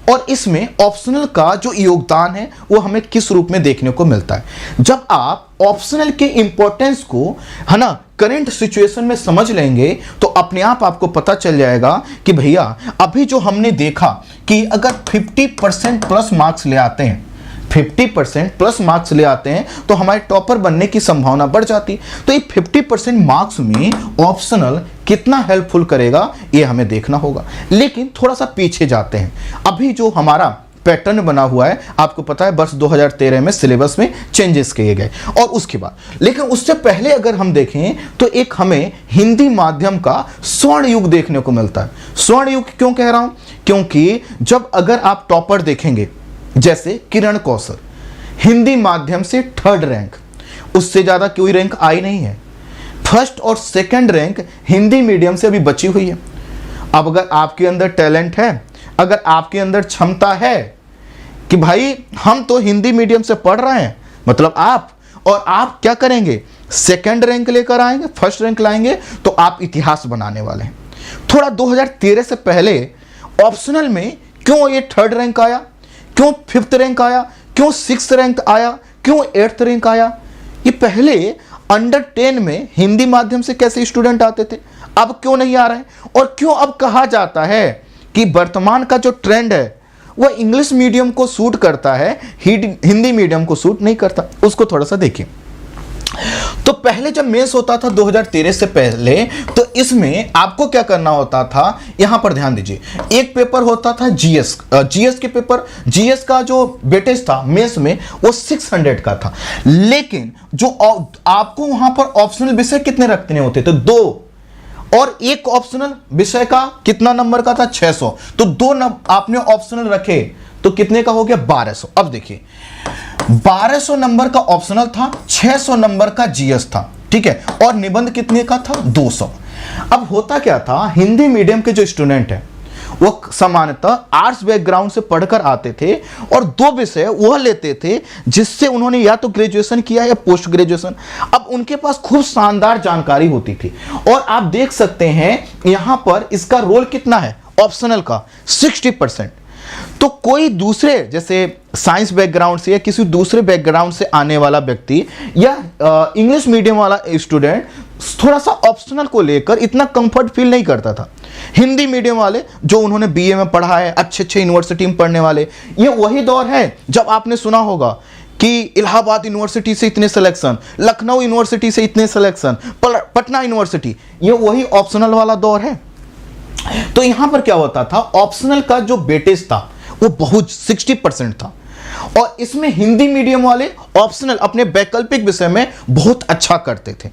और इसमें ऑप्शनल का जो योगदान है वो हमें किस रूप में देखने को मिलता है। जब आप ऑप्शनल के इंपॉर्टेंस को, है ना, करंट सिचुएशन में समझ लेंगे, तो अपने आप आपको पता चल जाएगा कि भैया अभी जो हमने देखा कि अगर 50% प्लस मार्क्स ले आते हैं, 50% प्लस मार्क्स ले आते हैं, तो हमारे टॉपर बनने की संभावना बढ़ जाती। तो ये 50% मार्क्स में ऑप्शनल कितना हेल्पफुल करेगा ये हमें देखना होगा। लेकिन थोड़ा सा पीछे जाते हैं। अभी जो हमारा पैटर्न बना हुआ है, आपको पता है वर्ष 2013 में सिलेबस में चेंजेस किए गए, और उसके बाद, लेकिन उससे पहले अगर हम देखें तो एक हमें हिंदी माध्यम का स्वर्ण युग देखने को मिलता है। स्वर्ण युग क्यों कह रहा हूं? क्योंकि जब अगर आप टॉपर देखेंगे, जैसे किरण कौशल, हिंदी माध्यम से 3rd रैंक, उससे ज्यादा कोई रैंक आई नहीं है। 1st और 2nd रैंक हिंदी मीडियम से अभी बची हुई है। अब अगर आपके अंदर टैलेंट है, अगर आपके अंदर क्षमता है कि भाई हम तो हिंदी मीडियम से पढ़ रहे हैं, मतलब आप क्या करेंगे, 2nd रैंक लेकर आएंगे, 1st रैंक लाएंगे, तो आप इतिहास बनाने वाले हैं। थोड़ा 2013 से पहले ऑप्शनल में क्यों ये 3rd रैंक आया, क्यों 5th रैंक आया, क्यों 6th रैंक आया, क्यों 8th रैंक आया? ये पहले अंडर 10 में हिंदी माध्यम से कैसे स्टूडेंट आते थे, अब क्यों नहीं आ रहे हैं? और क्यों अब कहा जाता है कि वर्तमान का जो ट्रेंड है वह इंग्लिश मीडियम को सूट करता है, हिंदी मीडियम को सूट नहीं करता? उसको थोड़ा सा देखिए। तो पहले जब मेंस होता था 2013 से पहले, तो इसमें आपको क्या करना होता था, यहां पर ध्यान दीजिए। एक पेपर होता था जीएस के पेपर, जीएस का जो वेटेज था मेंस में वो 600 का था, लेकिन जो आपको वहां पर ऑप्शनल विषय कितने रखने होते थे, 2, और एक ऑप्शनल विषय का कितना नंबर का था, 600। तो 2 आपने ऑप्शनल रखे तो कितने का हो गया, 1200। अब देखिए 1200 नंबर का ऑप्शनल था, 600 नंबर का जीएस था, ठीक है, और निबंध कितने का था? 200। अब होता क्या था, हिंदी मीडियम के जो स्टूडेंट हैं वो सामान्यतः आर्ट्स बैकग्राउंड से पढ़कर आते थे और 2 विषय वह लेते थे जिससे उन्होंने या तो ग्रेजुएशन किया या पोस्ट ग्रेजुएशन। अब उनके पास खूब शानदार जानकारी होती थी और आप देख सकते हैं यहां पर इसका रोल कितना है ऑप्शनल का, 60%। तो कोई दूसरे जैसे साइंस बैकग्राउंड से या किसी दूसरे बैकग्राउंड से आने वाला व्यक्ति या इंग्लिश मीडियम वाला स्टूडेंट थोड़ा सा ऑप्शनल को लेकर इतना कंफर्ट फील नहीं करता था। हिंदी मीडियम वाले जो उन्होंने बीए में पढ़ा है, अच्छे अच्छे यूनिवर्सिटी में पढ़ने वाले, ये वही दौर है जब आपने सुना होगा कि इलाहाबाद यूनिवर्सिटी से इतने सिलेक्शन, लखनऊ यूनिवर्सिटी से इतने सिलेक्शन, पटना यूनिवर्सिटी, ये वही ऑप्शनल वाला दौर है। तो यहां पर क्या होता था, ऑप्शनल का जो वेटेज था वो बहुत 60% था और इसमें हिंदी मीडियम वाले ऑप्शनल अपने वैकल्पिक विषय में बहुत अच्छा करते थे।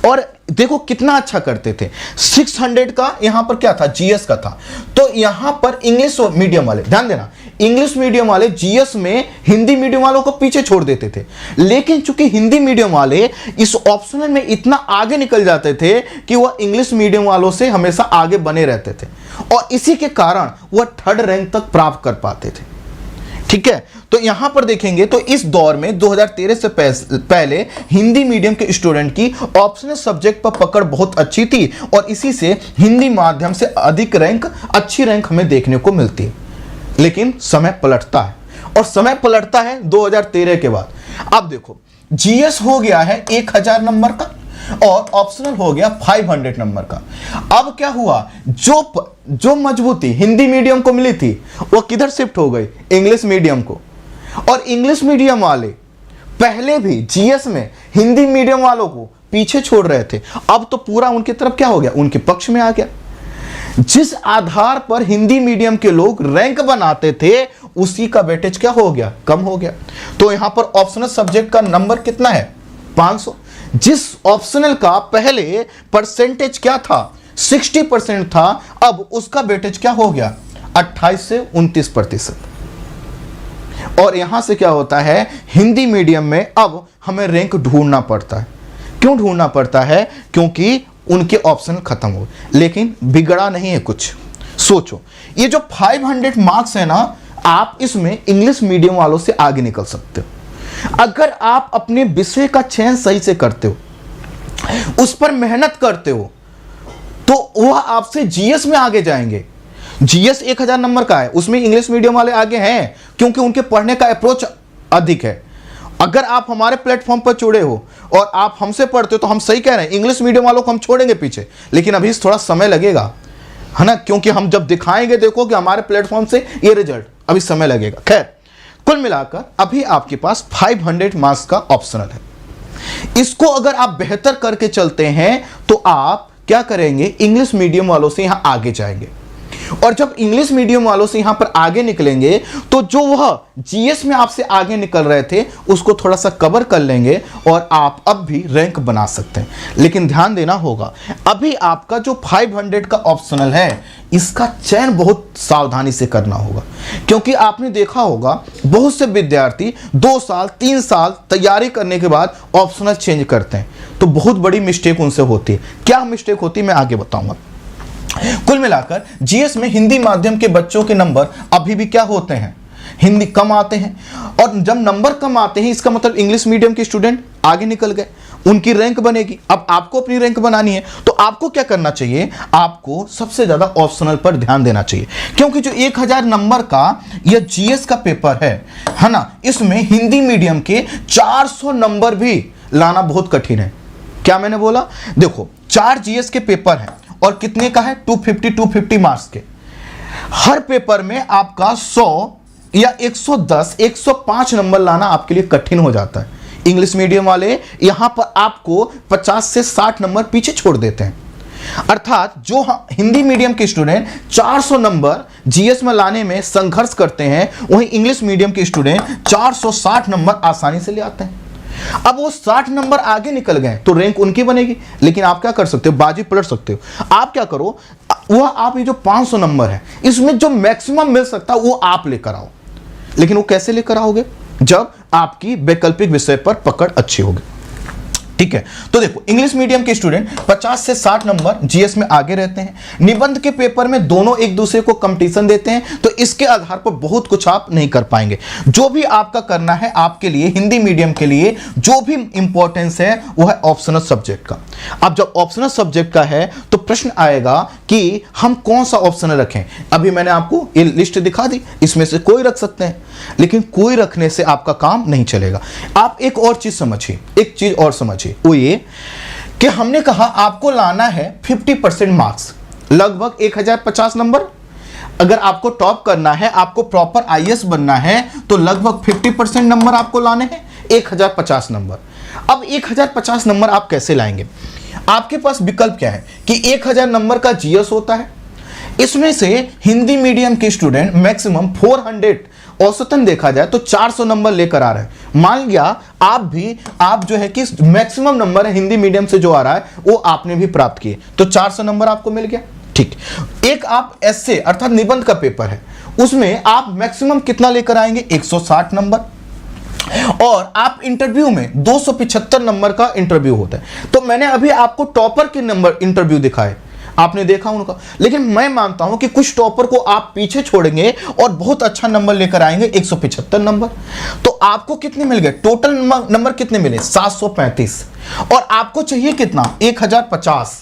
और देखो कितना अच्छा करते थे, 600 का यहां पर क्या था, जीएस का था। तो यहां पर इंग्लिश मीडियम वाले, ध्यान देना, इंग्लिश मीडियम वाले जीएस में हिंदी मीडियम वालों को पीछे छोड़ देते थे। लेकिन चूंकि हिंदी मीडियम वाले इस ऑप्शनल में इतना आगे निकल जाते थे कि वह इंग्लिश मीडियम वालों से हमेशा आगे बने रहते थे और इसी के कारण वह 3rd रैंक तक प्राप्त कर पाते थे, ठीक है। तो यहां पर देखेंगे तो इस दौर में 2013 से पहले हिंदी मीडियम के स्टूडेंट की ऑप्शनल सब्जेक्ट पर पकड़ बहुत अच्छी थी और इसी से हिंदी माध्यम से अधिक रैंक, अच्छी रैंक हमें देखने को मिलती है। लेकिन समय पलटता है और समय पलटता है 2013 के बाद। अब देखो जीएस हो गया है 1000 नंबर का और ऑप्शनल हो गया 500 नंबर का। अब क्या हुआ, जो मजबूती हिंदी मीडियम को मिली थी वो किधर शिफ्ट हो गई, इंग्लिश मीडियम को। और इंग्लिश मीडियम वाले पहले भी जीएस में हिंदी मीडियम वालों को पीछे छोड़ रहे थे, अब तो पूरा उनकी तरफ क्या हो गया, उनके पक्ष में आ गया। जिस आधार पर हिंदी मीडियम के लोग रैंक बनाते थे उसी का वेटेज क्या हो गया, कम हो गया। तो यहां पर ऑप्शनल सब्जेक्ट का नंबर कितना है, 500। जिस ऑप्शनल का पहले परसेंटेज क्या था, 60% था, अब उसका वेटेज क्या हो गया, 28 से 29%। और यहां से क्या होता है, हिंदी मीडियम में अब हमें रैंक ढूंढना पड़ता है। क्यों ढूंढना पड़ता है, क्योंकि उनके ऑप्शन खत्म हो। लेकिन बिगड़ा नहीं है कुछ, सोचो ये जो 500 मार्क्स है ना, आप इसमें इंग्लिश मीडियम वालों से आगे निकल सकते हो अगर आप अपने विषय का चयन सही से करते हो, उस पर मेहनत करते हो, तो वह आपसे जीएस में आगे जाएंगे। जीएस 1000 नंबर का है, उसमें इंग्लिश मीडियम वाले आगे हैं क्योंकि उनके पढ़ने का अप्रोच अधिक है। अगर आप हमारे प्लेटफॉर्म पर जुड़े हो और आप हमसे पढ़ते हो तो हम सही कह रहे हैं, इंग्लिश मीडियम वालों को हम छोड़ेंगे पीछे, लेकिन अभी थोड़ा समय लगेगा, है ना, क्योंकि हम जब दिखाएंगे, देखो कि हमारे प्लेटफॉर्म से ये रिजल्ट, अभी समय लगेगा। खैर, कुल मिलाकर अभी आपके पास 500 मार्क्स का ऑप्शनल है। इसको अगर आप बेहतर करके चलते हैं तो आप क्या करेंगे, इंग्लिश मीडियम वालों से यहां आगे जाएंगे। और जब इंग्लिश मीडियम वालों से यहां पर आगे निकलेंगे तो जो वह जीएस में आपसे आगे निकल रहे थे उसको थोड़ा सा कवर कर लेंगे और आप अब भी रैंक बना सकते हैं। लेकिन ध्यान देना होगा, अभी आपका जो 500 का ऑप्शनल है इसका चयन बहुत सावधानी से करना होगा, क्योंकि आपने देखा होगा बहुत से विद्यार्थी 2 साल 3 साल तैयारी करने के बाद ऑप्शनल चेंज करते हैं, तो बहुत बड़ी मिस्टेक उनसे होती है। क्या मिस्टेक होती है मैं आगे बताऊंगा। कुल मिलाकर जीएस में हिंदी माध्यम के बच्चों के नंबर अभी भी क्या होते हैं, हिंदी कम आते हैं। और जब नंबर कम आते हैं इसका मतलब इंग्लिश मीडियम के स्टूडेंट आगे निकल गए, उनकी रैंक बनेगी। अब आपको अपनी रैंक बनानी है तो आपको क्या करना चाहिए, आपको सबसे ज्यादा ऑप्शनल पर ध्यान देना चाहिए, क्योंकि जो 1000 नंबर का यह जीएस का पेपर है ना, इसमें हिंदी मीडियम के 400 नंबर भी लाना बहुत कठिन है। क्या मैंने बोला, देखो 4 जीएस के पेपर हैं और कितने का है, 250 मार्क्स के। हर पेपर में आपका 100 या 110 105 नंबर लाना आपके लिए कठिन हो जाता है। इंग्लिश मीडियम वाले यहां पर आपको 50 से 60 नंबर पीछे छोड़ देते हैं। अर्थात जो हिंदी मीडियम के स्टूडेंट 400 नंबर जीएस में लाने में संघर्ष करते हैं, वहीं इंग्लिश मीडियम के स्टूडेंट 460 नंबर आसानी से ले आते हैं। अब वो 60 नंबर आगे निकल गए तो रैंक उनकी बनेगी, लेकिन आप क्या कर सकते हो, बाजी पलट सकते हो। आप क्या करो, वह आप ये जो 500 नंबर है इसमें जो मैक्सिमम मिल सकता है वो आप लेकर आओ। लेकिन वो कैसे लेकर आओगे, जब आपकी वैकल्पिक विषय पर पकड़ अच्छी होगी। ठीक है, तो देखो इंग्लिश मीडियम के स्टूडेंट 50 से 60 नंबर जीएस में आगे रहते हैं। निबंध के पेपर में दोनों एक दूसरे को कंपटीशन देते हैं, तो इसके आधार पर बहुत कुछ आप नहीं कर पाएंगे। जो भी आपका करना है आपके लिए, हिंदी मीडियम के लिए जो भी इंपॉर्टेंस है वो है ऑप्शनल सब्जेक्ट का। अब जब ऑप्शनल सब्जेक्ट का है तो प्रश्न आएगा कि हम कौन सा ऑप्शन रखें। अभी मैंने आपको ये लिस्ट दिखा दी, इसमें से कोई रख सकते हैं, लेकिन कोई रखने से आपका काम नहीं चलेगा। आप एक और चीज समझिए, एक चीज और समझिए, वो ये कि हमने कहा आपको लाना है 50% मार्क्स, लगभग 1050 नंबर। अगर आपको टॉप करना है, आपको प्रॉपर आईएएस बनना है, तो लगभग 50% नंबर आपको लाने हैं, 1050 नंबर। अब 1050 नंबर आप कैसे लाएंगे? आपके पास विकल्प क्या है कि 1000 नंबर का जीएस होता है, इसमें से हिंदी मीडियम के स्टूडेंट मैक्सिमम 400, औसतन देखा जाए तो 400 नंबर लेकर आ रहे हैं। मान लिया आप जो है कि मैक्सिमम नंबर है हिंदी मीडियम से जो आ रहा है वो आपने भी प्राप्त किए, तो 400 नंबर आपको मिल गया। ठीक, एक आप एस्से अर्थात निबंध का पेपर है, उसमें आप मैक्सिमम कितना लेकर आएंगे? 160 नंबर। और आप इंटरव्यू में 275 नंबर का इंटरव्यू होता है। तो मैंने अभी आपको टॉपर के नंबर इंटरव्यू दिखाए, आपने देखा उनका, लेकिन मैं मानता हूं कि कुछ टॉपर को आप पीछे छोड़ेंगे और बहुत अच्छा नंबर लेकर आएंगे, 175 नंबर। तो आपको कितने मिल गए? टोटल नंबर कितने मिले? 735। और आपको चाहिए कितना? 1050।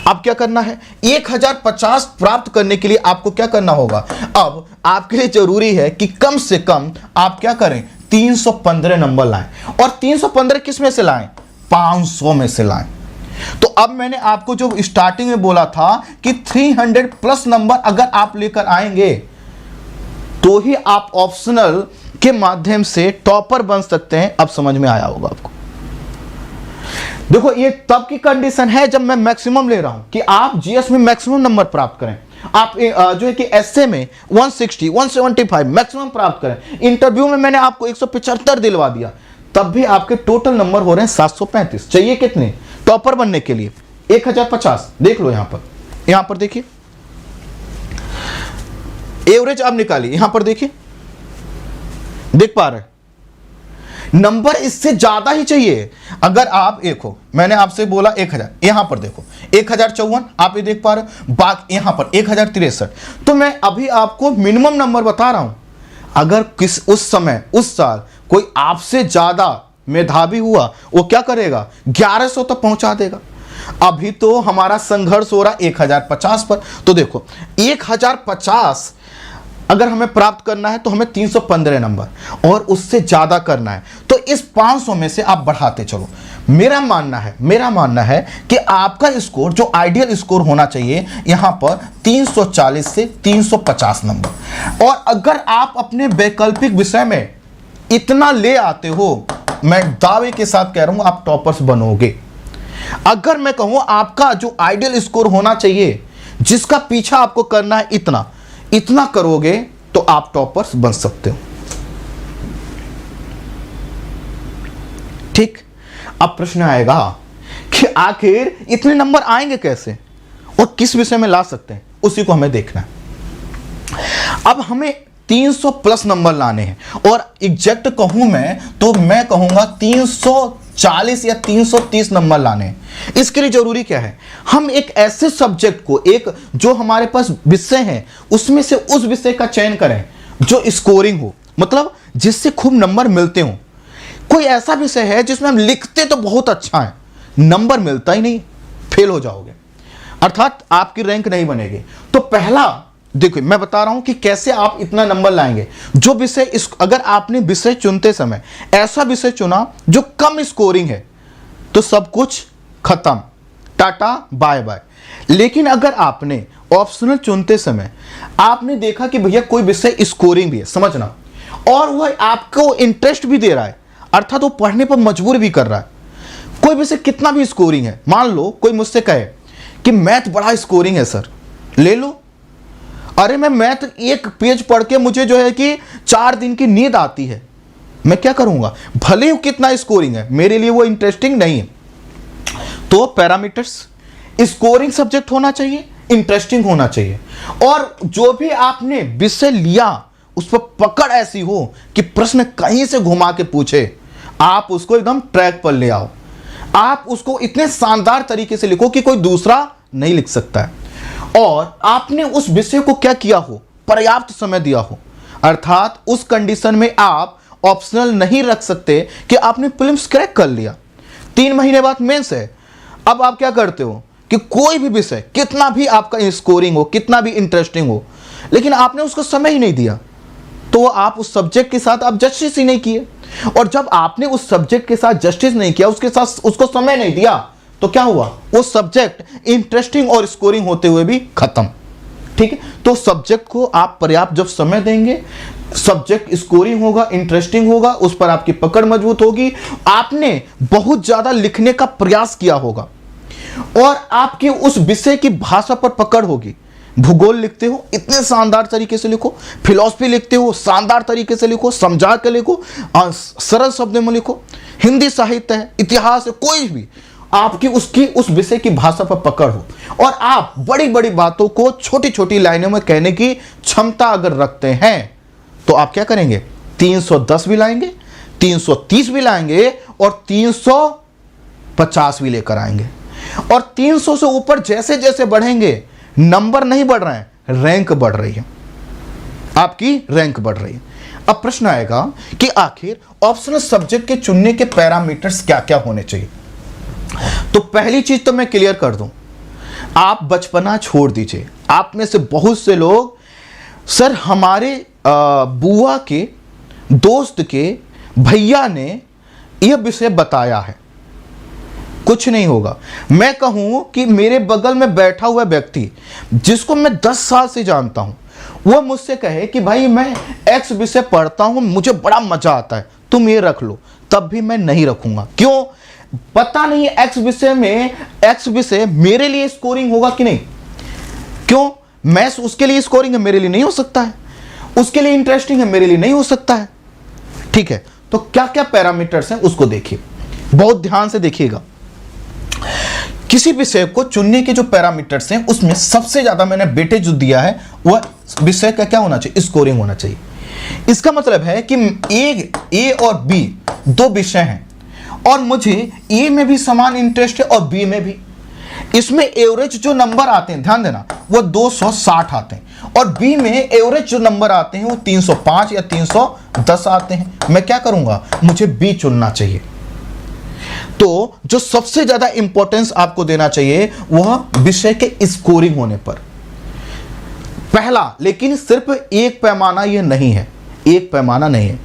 अब क्या करना है? 1050 प्राप्त करने के लिए आपको क्या करना होगा? अब आपके लिए जरूरी है कि कम से कम आप क्या करें? 315 नंबर लाएं। और 315 किस में से लाएं? 500 में से लाएं। तो अब मैंने आपको जो स्टार्टिंग में बोला था कि 300 प्लस नंबर अगर आप लेकर आएंगे तो ही आप ऑप्शनल के माध्यम से टॉपर बन सकते हैं। अब समझ में आया होगा आपको। देखो ये तब की कंडीशन है जब मैं मैक्सिमम ले रहा हूं कि आप जीएस में मैक्सिमम नंबर प्राप्त करें। आप जो है कि एसए में 160, 175 मैक्सिमम प्राप्त करें। इंटरव्यू में मैंने आपको 175 दिलवा दिया, तब भी आपके टोटल नंबर हो रहे हैं 735। चाहिए कितने टॉपर बनने के लिए? 1050। देख लो यहां पर देखिए, एवरेज आप निकालिए, यहां पर देखिए, देख पा रहे नंबर इससे ज्यादा ही चाहिए। अगर आप देखो, मैंने आपसे बोला 1000, यहां पर देखो 1054 आप ये देख पा रहे हो, बाकी यहां पर 1063। तो मैं अभी आपको मिनिमम नंबर बता रहा हूं। अगर उस समय उस साल कोई आपसे ज्यादा मेधावी हुआ, वो क्या करेगा? 1100 तक पहुंचा देगा। अभी तो हमारा संघर्ष हो रहा 1050 पर। तो देखो 1050 अगर हमें प्राप्त करना है तो हमें 315 नंबर और उससे ज्यादा करना है, तो इस 500 में से आप बढ़ाते चलो। मेरा मानना है कि आपका स्कोर जो आइडियल स्कोर होना चाहिए यहां पर 340 से 350 नंबर। और अगर आप अपने वैकल्पिक विषय में इतना ले आते हो, मैं दावे के साथ कह रहा हूं आप टॉपर्स बनोगे। अगर मैं कहूं आपका जो आइडियल स्कोर होना चाहिए, जिसका पीछा आपको करना है, इतना करोगे तो आप टॉपर्स बन सकते हो। ठीक, अब प्रश्न आएगा कि आखिर इतने नंबर आएंगे कैसे और किस विषय में ला सकते हैं, उसी को हमें देखना है। अब हमें 300 प्लस नंबर लाने हैं और एग्जैक्ट कहूं मैं तो मैं कहूंगा 340 या 330 नंबर लाने हैं। इसके लिए जरूरी क्या है? हम एक ऐसे सब्जेक्ट को, एक जो हमारे पास विषय है उसमें से उस विषय का चयन करें जो स्कोरिंग हो, मतलब जिससे खूब नंबर मिलते हो। कोई ऐसा विषय है जिसमें हम लिखते तो बहुत अच्छा है, नंबर मिलता ही नहीं, फेल हो जाओगे, अर्थात आपकी रैंक नहीं बनेगी। तो पहला देखो, मैं बता रहा हूं कि कैसे आप इतना नंबर लाएंगे। जो विषय अगर आपने विषय चुनते समय ऐसा विषय चुना जो कम स्कोरिंग है, तो सब कुछ खत्म, टाटा बाय बाय। लेकिन अगर आपने ऑप्शनल चुनते समय आपने देखा कि भैया कोई विषय स्कोरिंग भी है, समझना, और वह आपको इंटरेस्ट भी दे रहा है, अर्थात वो पढ़ने पर मजबूर भी कर रहा है। कोई विषय कितना भी स्कोरिंग है, मान लो कोई मुझसे कहे कि मैथ बड़ा स्कोरिंग है सर, ले लो। अरे मैं मैथ एक पेज पढ़ के मुझे जो है कि 4 दिन की नींद आती है, मैं क्या करूंगा? भले ही कितना स्कोरिंग है, मेरे लिए वो इंटरेस्टिंग नहीं है। तो पैरामीटर्स, स्कोरिंग सब्जेक्ट होना चाहिए, इंटरेस्टिंग होना चाहिए, और जो भी आपने विषय लिया उस पर पकड़ ऐसी हो कि प्रश्न कहीं से घुमा के पूछे, आप उसको एकदम ट्रैक पर ले आओ। आप उसको इतने शानदार तरीके से लिखो कि कोई दूसरा नहीं लिख सकता है, और आपने उस विषय को क्या किया हो, पर्याप्त समय दिया हो। अर्थात उस कंडीशन में आप ऑप्शनल नहीं रख सकते कि आपने प्रीलिम्स क्रैक कर लिया, 3 महीने बाद मेंस है। अब आप क्या करते हो कि कोई भी विषय कितना भी आपका स्कोरिंग हो, कितना भी इंटरेस्टिंग हो, लेकिन आपने उसको समय ही नहीं दिया, तो आप उस सब्जेक्ट के साथ आप जस्टिस ही नहीं किए। और जब आपने उस सब्जेक्ट के साथ जस्टिस नहीं किया, उसके साथ उसको समय नहीं दिया, तो क्या हुआ, वो सब्जेक्ट इंटरेस्टिंग और स्कोरिंग होते हुए भी खत्म। ठीक है, तो सब्जेक्ट को आप पर्याप्त जब समय देंगे, सब्जेक्ट स्कोरिंग होगा, इंटरेस्टिंग होगा, उस पर आपकी पकड़ मजबूत होगी, आपने बहुत ज्यादा लिखने का प्रयास किया होगा और आपके उस विषय की भाषा पर पकड़ होगी। भूगोल लिखते हो, इतने शानदार तरीके से लिखो, फिलॉसफी लिखते हो, शानदार तरीके से लिखो, समझा के लिखो, सरल शब्दों में लिखो, हिंदी साहित्य है, इतिहास है, कोई भी आपकी उसकी उस विषय की भाषा पर पकड़ हो और आप बड़ी बड़ी बातों को छोटी छोटी लाइनों में कहने की क्षमता अगर रखते हैं, तो आप क्या करेंगे, 310 भी लाएंगे, 330 भी लाएंगे और 350 भी लेकर आएंगे। और 300 से ऊपर जैसे जैसे बढ़ेंगे, नंबर नहीं बढ़ रहे हैं, रैंक बढ़ रही है, आपकी रैंक बढ़ रही है। अब प्रश्न आएगा कि आखिर ऑप्शनल सब्जेक्ट के चुनने के पैरामीटर्स क्या क्या होने चाहिए। तो पहली चीज तो मैं क्लियर कर दूं, आप बचपना छोड़ दीजिए। आप में से बहुत से लोग, सर हमारे बुआ के दोस्त के भैया ने यह विषय बताया है, कुछ नहीं होगा। मैं कहूं कि मेरे बगल में बैठा हुआ व्यक्ति जिसको मैं 10 साल से जानता हूं, वह मुझसे कहे कि भाई मैं एक्स विषय पढ़ता हूं, मुझे बड़ा मजा आता है, तुम ये रख लो, तब भी मैं नहीं रखूंगा। क्यों? पता नहीं एक्स विषय में, एक्स विषय मेरे लिए स्कोरिंग होगा कि नहीं। क्यों? मैथ्स उसके लिए स्कोरिंग है, मेरे लिए नहीं हो सकता है, उसके लिए इंटरेस्टिंग है, मेरे लिए नहीं हो सकता है। ठीक है, तो क्या क्या पैरामीटर्स हैं उसको देखिए, बहुत ध्यान से देखिएगा। किसी विषय को चुनने के जो पैरामीटर्स हैं, उसमें सबसे ज्यादा मैंने वेटेज जो दिया है वह विषय का क्या होना चाहिए, स्कोरिंग होना चाहिए। इसका मतलब है कि ए और बी 2 विषय हैं और मुझे ए में भी समान इंटरेस्ट है और बी में भी। इसमें एवरेज जो नंबर आते हैं, ध्यान देना, वो 260 आते हैं और बी में एवरेज जो नंबर आते हैं वो 305 या 310 आते हैं। मैं क्या करूंगा, मुझे बी चुनना चाहिए। तो जो सबसे ज्यादा इंपॉर्टेंस आपको देना चाहिए वह विषय के स्कोरिंग होने पर पहला। लेकिन सिर्फ एक पैमाना यह नहीं है, एक पैमाना नहीं है,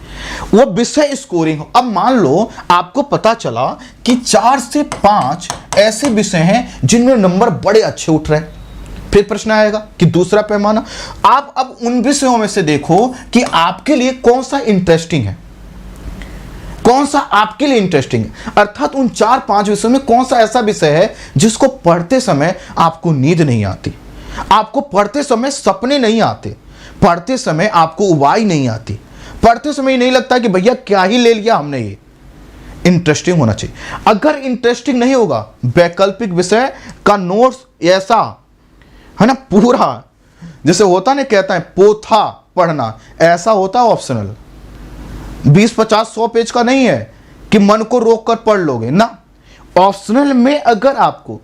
वो विषय स्कोरिंग। अब मान लो आपको पता चला कि 4 से 5 ऐसे विषय हैं जिनमें नंबर बड़े अच्छे उठ रहे हैं, फिर प्रश्न आएगा कि दूसरा पैमाना। आप अब उन विषयों में से देखो कि आपके लिए कौन सा इंटरेस्टिंग है, कौन सा आपके लिए इंटरेस्टिंग है। अर्थात उन 4-5 विषयों में कौन सा ऐसा विषय है जिसको पढ़ते समय आपको नींद नहीं आती, आपको पढ़ते समय सपने नहीं आते, पढ़ते समय आपको उबाई नहीं आती, पढ़ते समय नहीं लगता कि भैया क्या ही ले लिया हमने। ये इंटरेस्टिंग होना चाहिए। अगर इंटरेस्टिंग नहीं होगा, वैकल्पिक विषय का नोट्स ऐसा है ना, पूरा जैसे होता ना, कहता है पोथा पढ़ना, ऐसा होता है ऑप्शनल। 20, 50, 100 पेज का नहीं है कि मन को रोक कर पढ़ लोगे ना। ऑप्शनल में अगर आपको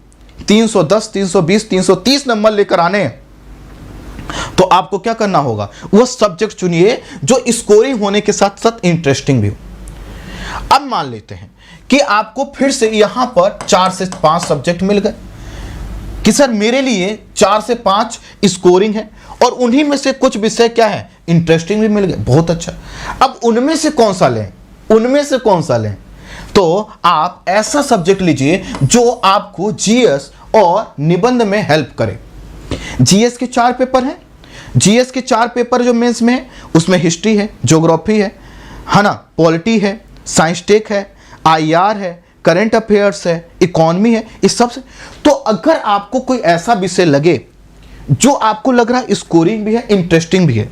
310, 320, 330 नंबर लेकर आने हैं, तो आपको क्या करना होगा, वो सब्जेक्ट चुनिए जो स्कोरिंग होने के साथ साथ इंटरेस्टिंग भी हो। अब मान लेते हैं कि आपको फिर से यहां पर 4 से 5 सब्जेक्ट मिल गए कि सर मेरे लिए 4 से 5 स्कोरिंग है और उन्हीं में से कुछ विषय क्या है, इंटरेस्टिंग भी मिल गए, बहुत अच्छा। अब उनमें से कौन सा लें, उनमें से कौन सा लें? तो आप ऐसा सब्जेक्ट लीजिए जो आपको जीएस और निबंध में हेल्प करे। जीएस के 4 पेपर हैं, जीएस के 4 पेपर जो मेंस में है, उसमें हिस्ट्री है, ज्योग्राफी है ना, पॉलिटी है, साइंस टेक है, आईआर है, करंट अफेयर्स है, इकोनॉमी है, इस सब से। तो अगर आपको कोई ऐसा विषय लगे जो आपको लग रहा है स्कोरिंग भी है, इंटरेस्टिंग भी है,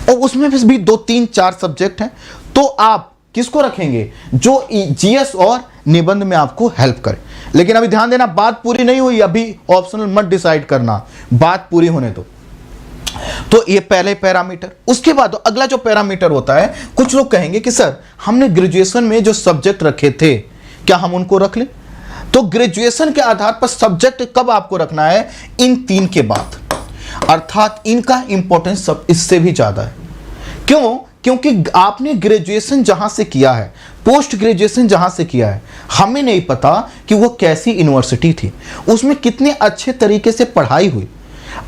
और उसमें भी 2, 3, 4 सब्जेक्ट हैं, तो आप किसको रखेंगे, जो जीएस और निबंध में आपको हेल्प करे। लेकिन अभी ध्यान देना, बात पूरी नहीं हुई, अभी ऑप्शनल मत डिसाइड करना, बात पूरी होने दो। तो ये पहले पैरामीटर। उसके बाद अगला जो पैरामीटर होता है, कुछ लोग कहेंगे कि सर हमने ग्रेजुएशन में जो सब्जेक्ट रखे थे क्या हम उनको रख लें? तो ग्रेजुएशन के आधार पर सब्जेक्ट कब आपको रखना है? इन 3 के बाद, अर्थात इनका इंपॉर्टेंस सब इससे भी ज्यादा है। क्यों? क्योंकि आपने ग्रेजुएशन जहां से किया है, पोस्ट ग्रेजुएशन जहां से किया है, हमें नहीं पता कि वो कैसी यूनिवर्सिटी थी, उसमें कितने अच्छे तरीके से पढ़ाई हुई।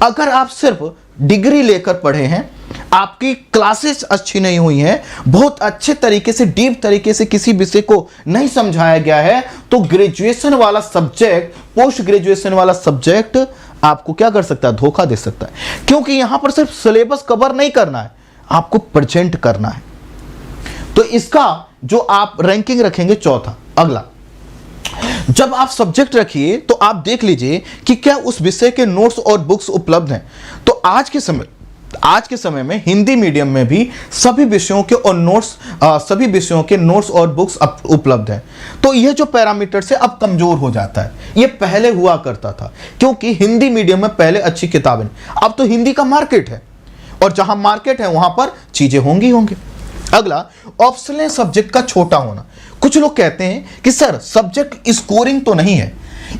अगर आप सिर्फ डिग्री लेकर पढ़े हैं, आपकी क्लासेस अच्छी नहीं हुई हैं, बहुत अच्छे तरीके से डीप तरीके से किसी विषय को नहीं समझाया गया है, तो ग्रेजुएशन वाला सब्जेक्ट, पोस्ट ग्रेजुएशन वाला सब्जेक्ट आपको क्या कर सकता है? धोखा दे सकता है। क्योंकि यहां पर सिर्फ सिलेबस कवर नहीं करना है, आपको प्रेजेंट करना है। तो इसका जो आप रैंकिंग रखेंगे चौथा। अगला, जब आप सब्जेक्ट रखिए तो आप देख लीजिए कि क्या उस विषय के नोट्स और बुक्स उपलब्ध हैं। तो आज के समय में हिंदी मीडियम में भी सभी विषयों के और नोट्स और बुक्स उपलब्ध हैं। तो यह जो पैरामीटर से अब कमजोर हो जाता है, यह पहले हुआ करता था क्योंकि हिंदी मीडियम में पहले अच्छी किताबें, अब तो हिंदी का मार्केट है और जहां मार्केट है वहां पर चीजें होंगी। अगला, ऑप्शनल सब्जेक्ट का छोटा होना। कुछ लोग कहते हैं कि सर सब्जेक्ट स्कोरिंग तो नहीं है,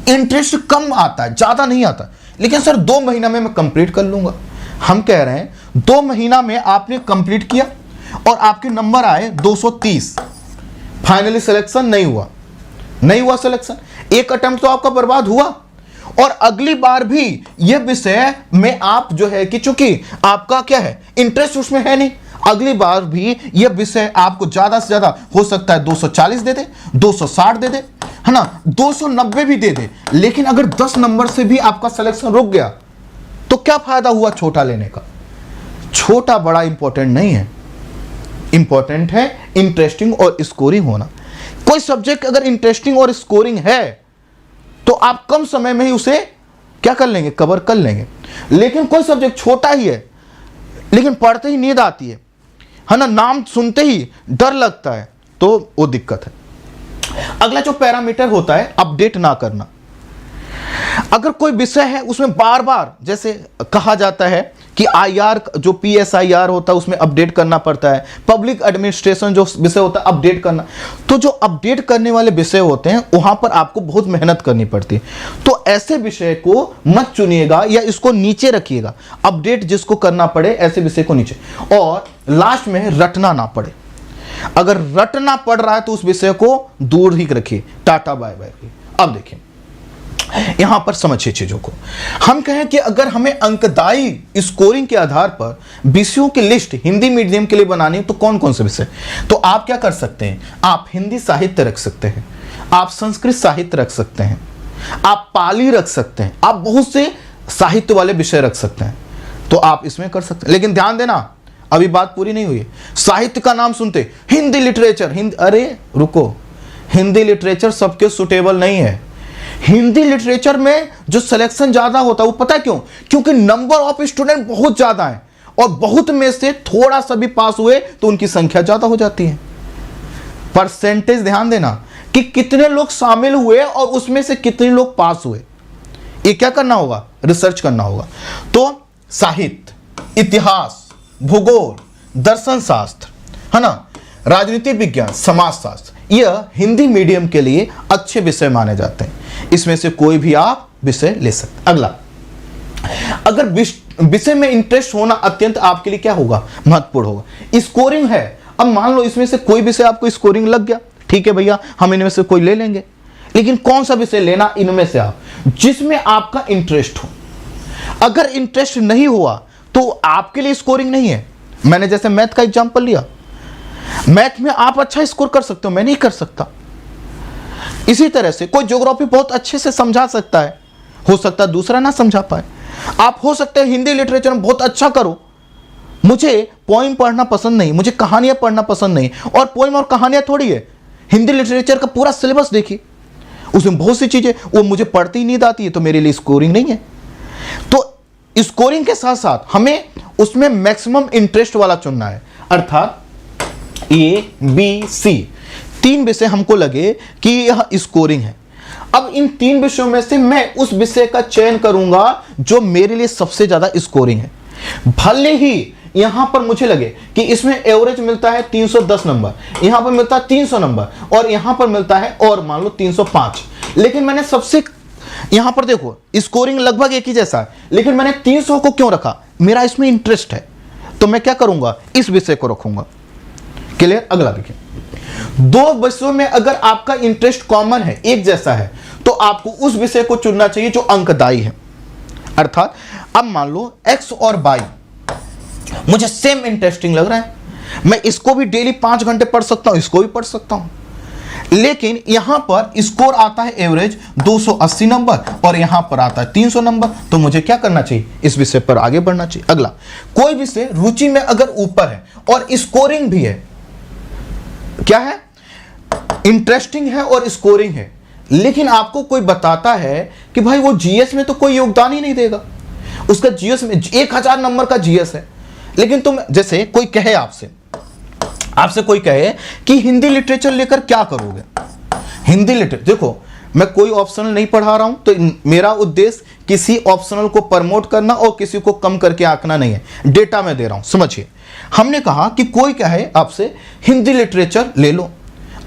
इंटरेस्ट कम आता है, ज्यादा नहीं आता, लेकिन सर 2 महीना में मैं कंप्लीट कर लूंगा। हम कह रहे हैं 2 महीना में आपने कंप्लीट किया और आपके नंबर आए 230, फाइनली सिलेक्शन नहीं हुआ सिलेक्शन, एक अटेम्प्ट तो आपका बर्बाद हुआ। और अगली बार भी यह विषय में आप जो है कि चूंकि आपका क्या है, इंटरेस्ट उसमें है नहीं, अगली बार भी यह विषय आपको ज्यादा से ज्यादा हो सकता है 240 दे दे, 260 दे दे, है ना, 290 भी दे दे। लेकिन अगर 10 नंबर से भी आपका सिलेक्शन रुक गया तो क्या फायदा हुआ छोटा लेने का? छोटा बड़ा इंपॉर्टेंट नहीं है, इंपॉर्टेंट है इंटरेस्टिंग और स्कोरिंग होना। कोई सब्जेक्ट अगर इंटरेस्टिंग और स्कोरिंग है तो आप कम समय में ही उसे क्या कर लेंगे? कवर कर लेंगे। लेकिन कोई सब्जेक्ट छोटा ही है लेकिन पढ़ते ही नींद आती है ना, नाम सुनते ही डर लगता है, तो वो दिक्कत है। अगला जो पैरामीटर होता है, अपडेट ना करना। अगर कोई विषय है उसमें बार बार, जैसे कहा जाता है कि आईआर जो PSIR होता है उसमें अपडेट करना पड़ता है, पब्लिक एडमिनिस्ट्रेशन जो विषय होता है अपडेट करना, तो जो अपडेट करने वाले विषय होते हैं वहां पर आपको बहुत मेहनत करनी पड़ती है। तो ऐसे विषय को मत चुनिएगा या इसको नीचे रखिएगा, अपडेट जिसको करना पड़े ऐसे विषय को नीचे। और लास्ट में रटना ना पड़े, अगर रटना पड़ रहा है तो उस विषय को दूर ही रखिए, टाटा बाय बाय। अब देखिए यहां पर समझिए चीजों को। हम कहें कि अगर हमें अंकदायी स्कोरिंग के आधार पर विषयों की लिस्ट हिंदी मीडियम के लिए बनानी है तो कौन कौन से विषय, तो आप क्या कर सकते हैं? आप हिंदी साहित्य रख सकते हैं, आप संस्कृत साहित्य रख सकते हैं, आप पाली रख सकते हैं, आप बहुत से साहित्य वाले विषय रख सकते हैं, तो आप इसमें कर सकते हैं। लेकिन ध्यान देना, अभी बात पूरी नहीं हुई है। साहित्य का नाम सुनते हिंदी लिटरेचर, अरे रुको, हिंदी लिटरेचर सबके सुटेबल नहीं है। हिंदी लिटरेचर में जो सिलेक्शन ज्यादा होता है वो पता है क्यों? क्योंकि नंबर ऑफ स्टूडेंट बहुत ज्यादा है और बहुत में से थोड़ा सा भी पास हुए तो उनकी संख्या ज्यादा हो जाती है। परसेंटेज ध्यान देना कि कितने लोग शामिल हुए और उसमें से कितने लोग पास हुए, ये क्या करना होगा? रिसर्च करना होगा। तो साहित्य, इतिहास, भूगोल, दर्शन शास्त्र, है ना, राजनीति विज्ञान, समाज शास्त्र, यह हिंदी मीडियम के लिए अच्छे विषय माने जाते हैं। इसमें से कोई भी आप विषय ले सकते। अगला, अगर विषय में इंटरेस्ट होना अत्यंत आपके लिए क्या होगा? महत्वपूर्ण होगा। स्कोरिंग है, अब मान लो इसमें से कोई विषय आपको स्कोरिंग लग गया, ठीक है भैया, हम इनमें से कोई ले लेंगे। लेकिन कौन सा विषय लेना इनमें से आप, जिसमें आपका इंटरेस्ट हो। अगर इंटरेस्ट नहीं हुआ तो आपके लिए स्कोरिंग नहीं है। मैंने जैसे मैथ का एग्जांपल लिया, मैथ में आप अच्छा स्कोर कर सकते हो, मैं नहीं कर सकता। इसी तरह से कोई ज्योग्राफी बहुत अच्छे से समझा सकता है, हो सकता है दूसरा ना समझा पाए। आप हो सकते हैं हिंदी लिटरेचर में बहुत अच्छा करो, मुझे पोइम पढ़ना पसंद नहीं, मुझे कहानियां पढ़ना पसंद नहीं। और पोइम और कहानियां थोड़ी है, हिंदी लिटरेचर का पूरा सिलेबस देखिए, उसमें बहुत सी चीजें वो मुझे पढ़ती ही नहीं आती है, तो मेरे लिए स्कोरिंग नहीं है। तो स्कोरिंग के साथ साथ हमें उसमें मैक्सिमम इंटरेस्ट वाला चुनना है, अर्थात ABC 3 विषय हमको लगे कि यह स्कोरिंग है। अब इन 3 विषयों में से मैं उस विषय का चयन करूंगा जो मेरे लिए सबसे ज्यादा स्कोरिंग है। भले ही यहां पर मुझे लगे कि इसमें एवरेज मिलता है 310 नंबर, यहां पर मिलता है 300 नंबर और यहां पर मिलता है और मान लो 305, लेकिन मैंने सबसे यहां पर देखो स्कोरिंग लगभग एक ही जैसा है, लेकिन मैंने 300 को क्यों रखा? मेरा इसमें इंटरेस्ट है, तो मैं क्या करूंगा? इस विषय को रखूंगा। क्लियर? अगला देखिए, दो विषयों में अगर आपका इंटरेस्ट कॉमन है, एक जैसा है, तो आपको उस विषय को चुनना चाहिए जो अंकदायी है। अर्थात अब मान लो x और y मुझे सेम इंटरेस्टिंग लग रहा है, मैं इसको भी डेली 5 घंटे पढ़ सकता हूं, इसको भी पढ़ सकता हूं, लेकिन यहां पर स्कोर आता है एवरेज 280 नंबर और यहां पर आता है 300 नंबर, तो मुझे क्या करना चाहिए? इस विषय पर आगे बढ़ना चाहिए। अगला, कोई विषय रुचि में अगर ऊपर है और स्कोरिंग भी है, क्या है? इंटरेस्टिंग है और स्कोरिंग है, लेकिन आपको कोई बताता है कि भाई वो जीएस में तो कोई योगदान ही नहीं देगा, उसका जीएस में 1000 नंबर का जीएस है, लेकिन तुम जैसे कोई कहे आपसे कोई कहे कि हिंदी लिटरेचर लेकर क्या करोगे? हिंदी लिटरेचर, देखो मैं कोई ऑप्शनल नहीं पढ़ा रहा हूं, तो मेरा उद्देश्य किसी ऑप्शनल को प्रमोट करना और किसी को कम करके आंकना नहीं है, डेटा मैं दे रहा हूं, समझिए। हमने कहा कि कोई कहे आपसे हिंदी लिटरेचर ले लो,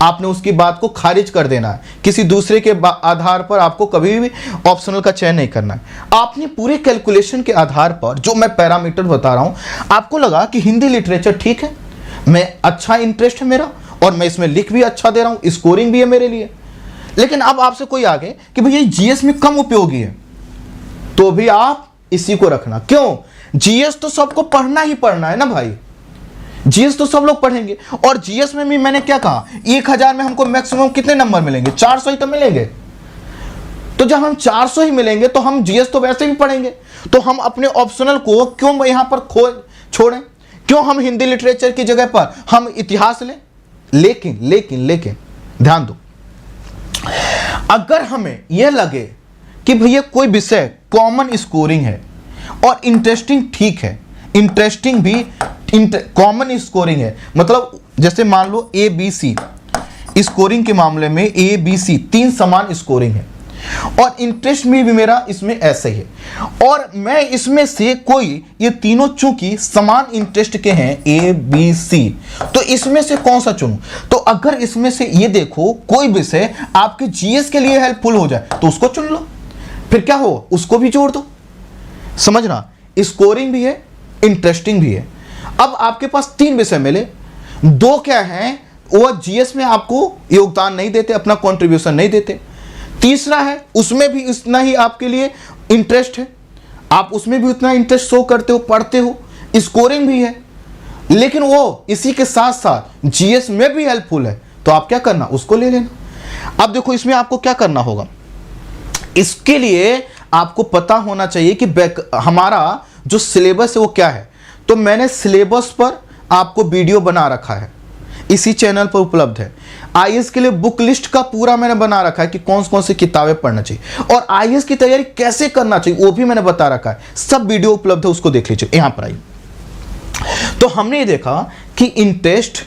आपने उसकी बात को खारिज कर देना है, किसी दूसरे के आधार पर आपको कभी भी ऑप्शनल का चयन नहीं करना है। आपने पूरे कैलकुलेशन के आधार पर जो मैं पैरामीटर बता रहा हूं, आपको लगा कि हिंदी लिटरेचर ठीक है, मैं अच्छा इंटरेस्ट है मेरा और मैं इसमें लिख भी अच्छा दे रहा हूं, स्कोरिंग भी है मेरे लिए, लेकिन अब आपसे कोई आगे कि भैया जीएस में कम उपयोगी है, तो भी आप इसी को रखना। क्यों? जीएस तो सबको पढ़ना ही पढ़ना है ना भाई, जीएस तो सब लोग पढ़ेंगे, और जीएस में भी मैंने क्या कहा, 1000 में हमको मैक्सिमम कितने नंबर मिलेंगे? 400 ही तो मिलेंगे। तो जब हम 400 ही मिलेंगे तो हम जीएस तो वैसे भी पढ़ेंगे, तो हम अपने ऑप्शनल को क्यों यहां पर छोड़ें? क्यों हम हिंदी लिटरेचर की जगह पर हम इतिहास लें? लेकिन ध्यान दो, अगर हमें यह लगे कि भैया कोई विषय कॉमन स्कोरिंग है और इंटरेस्टिंग ठीक है, इंटरेस्टिंग भी कॉमन स्कोरिंग है, मतलब जैसे मान लो ए बी सी, स्कोरिंग के मामले में ए बी सी 3 समान स्कोरिंग है और इंटरेस्ट में भी मेरा इसमें ऐसे ही है, और मैं इसमें से कोई, ये तीनों चूंकि समान इंटरेस्ट के हैं ए बी सी, तो इसमें से कौन सा चुनूं? तो अगर इसमें से ये देखो कोई विषय आपके जीएस के लिए हेल्पफुल हो जाए तो उसको चुन लो, फिर क्या हो, उसको भी जोड़ दो। समझना, स्कोरिंग भी है, इंटरेस्टिंग भी है। अब आपके पास 3 विषय मिले, 2 क्या हैं, वो जीएस में आपको योगदान नहीं देते, अपना कंट्रीब्यूशन नहीं देते, तीसरा है उसमें भी उतना ही आपके लिए इंटरेस्ट है, आप उसमें भी उतना इंटरेस्ट शो करते हो, पढ़ते हो, स्कोरिंग भी है, लेकिन वो इसी के साथ साथ जीएस में भी हेल्पफुल है, तो आप क्या करना, उसको ले लेना। अब देखो इसमें आपको क्या करना होगा, इसके लिए आपको पता होना चाहिए कि हमारा जो सिलेबस है वो क्या है। तो मैंने सिलेबस पर आपको वीडियो बना रखा है, इसी चैनल पर उपलब्ध है। आईएएस के लिए बुक लिस्ट का पूरा मैंने बना रखा है कि कौन कौन सी किताबें पढ़ना चाहिए और आईएएस की तैयारी कैसे करना चाहिए वो भी मैंने बता रखा है, सब वीडियो उपलब्ध है, उसको देख लीजिए। यहां पर आइए, तो हमने ये देखा कि इंटरेस्ट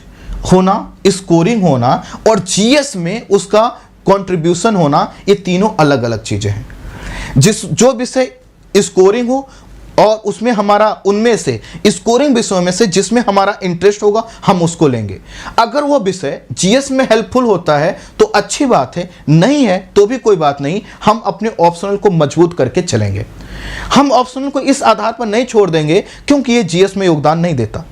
होना, स्कोरिंग होना और जीएस में उसका कंट्रीब्यूशन होना, ये तीनों अलग अलग चीजें हैं। जो विषय स्कोरिंग हो और उसमें हमारा, उनमें से स्कोरिंग विषयों में से जिसमें हमारा इंटरेस्ट होगा हम उसको लेंगे। अगर वो विषय जीएस में हेल्पफुल होता है तो अच्छी बात है, नहीं है तो भी कोई बात नहीं, हम अपने ऑप्शनल को मजबूत करके चलेंगे। हम ऑप्शनल को इस आधार पर नहीं छोड़ देंगे क्योंकि ये जीएस में योगदान नहीं देता,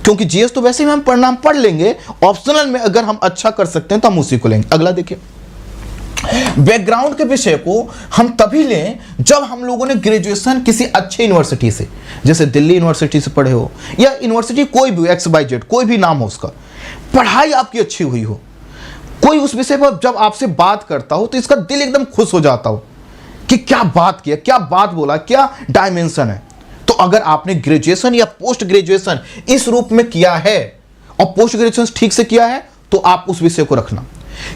क्योंकि जीएस तो वैसे ही हम पढ़ लेंगे, ऑप्शनल में अगर हम अच्छा कर सकते हैं तो हम उसी को लेंगे। अगला देखिए, बैकग्राउंड के विषय को हम तभी लें जब हम लोगों ने ग्रेजुएशन किसी अच्छे यूनिवर्सिटी से, जैसे दिल्ली यूनिवर्सिटी से पढ़े हो या यूनिवर्सिटी कोई भी XYZ कोई भी नाम हो उसका, पढ़ाई आपकी अच्छी हुई हो, कोई उस विषय पर जब आपसे बात करता हो तो इसका दिल एकदम खुश हो जाता हो कि क्या बात किया, क्या बात बोला, क्या डायमेंशन है। तो अगर आपने ग्रेजुएशन या पोस्ट ग्रेजुएशन इस रूप में किया है और पोस्ट ग्रेजुएशन ठीक से किया है तो आप उस विषय को रखना।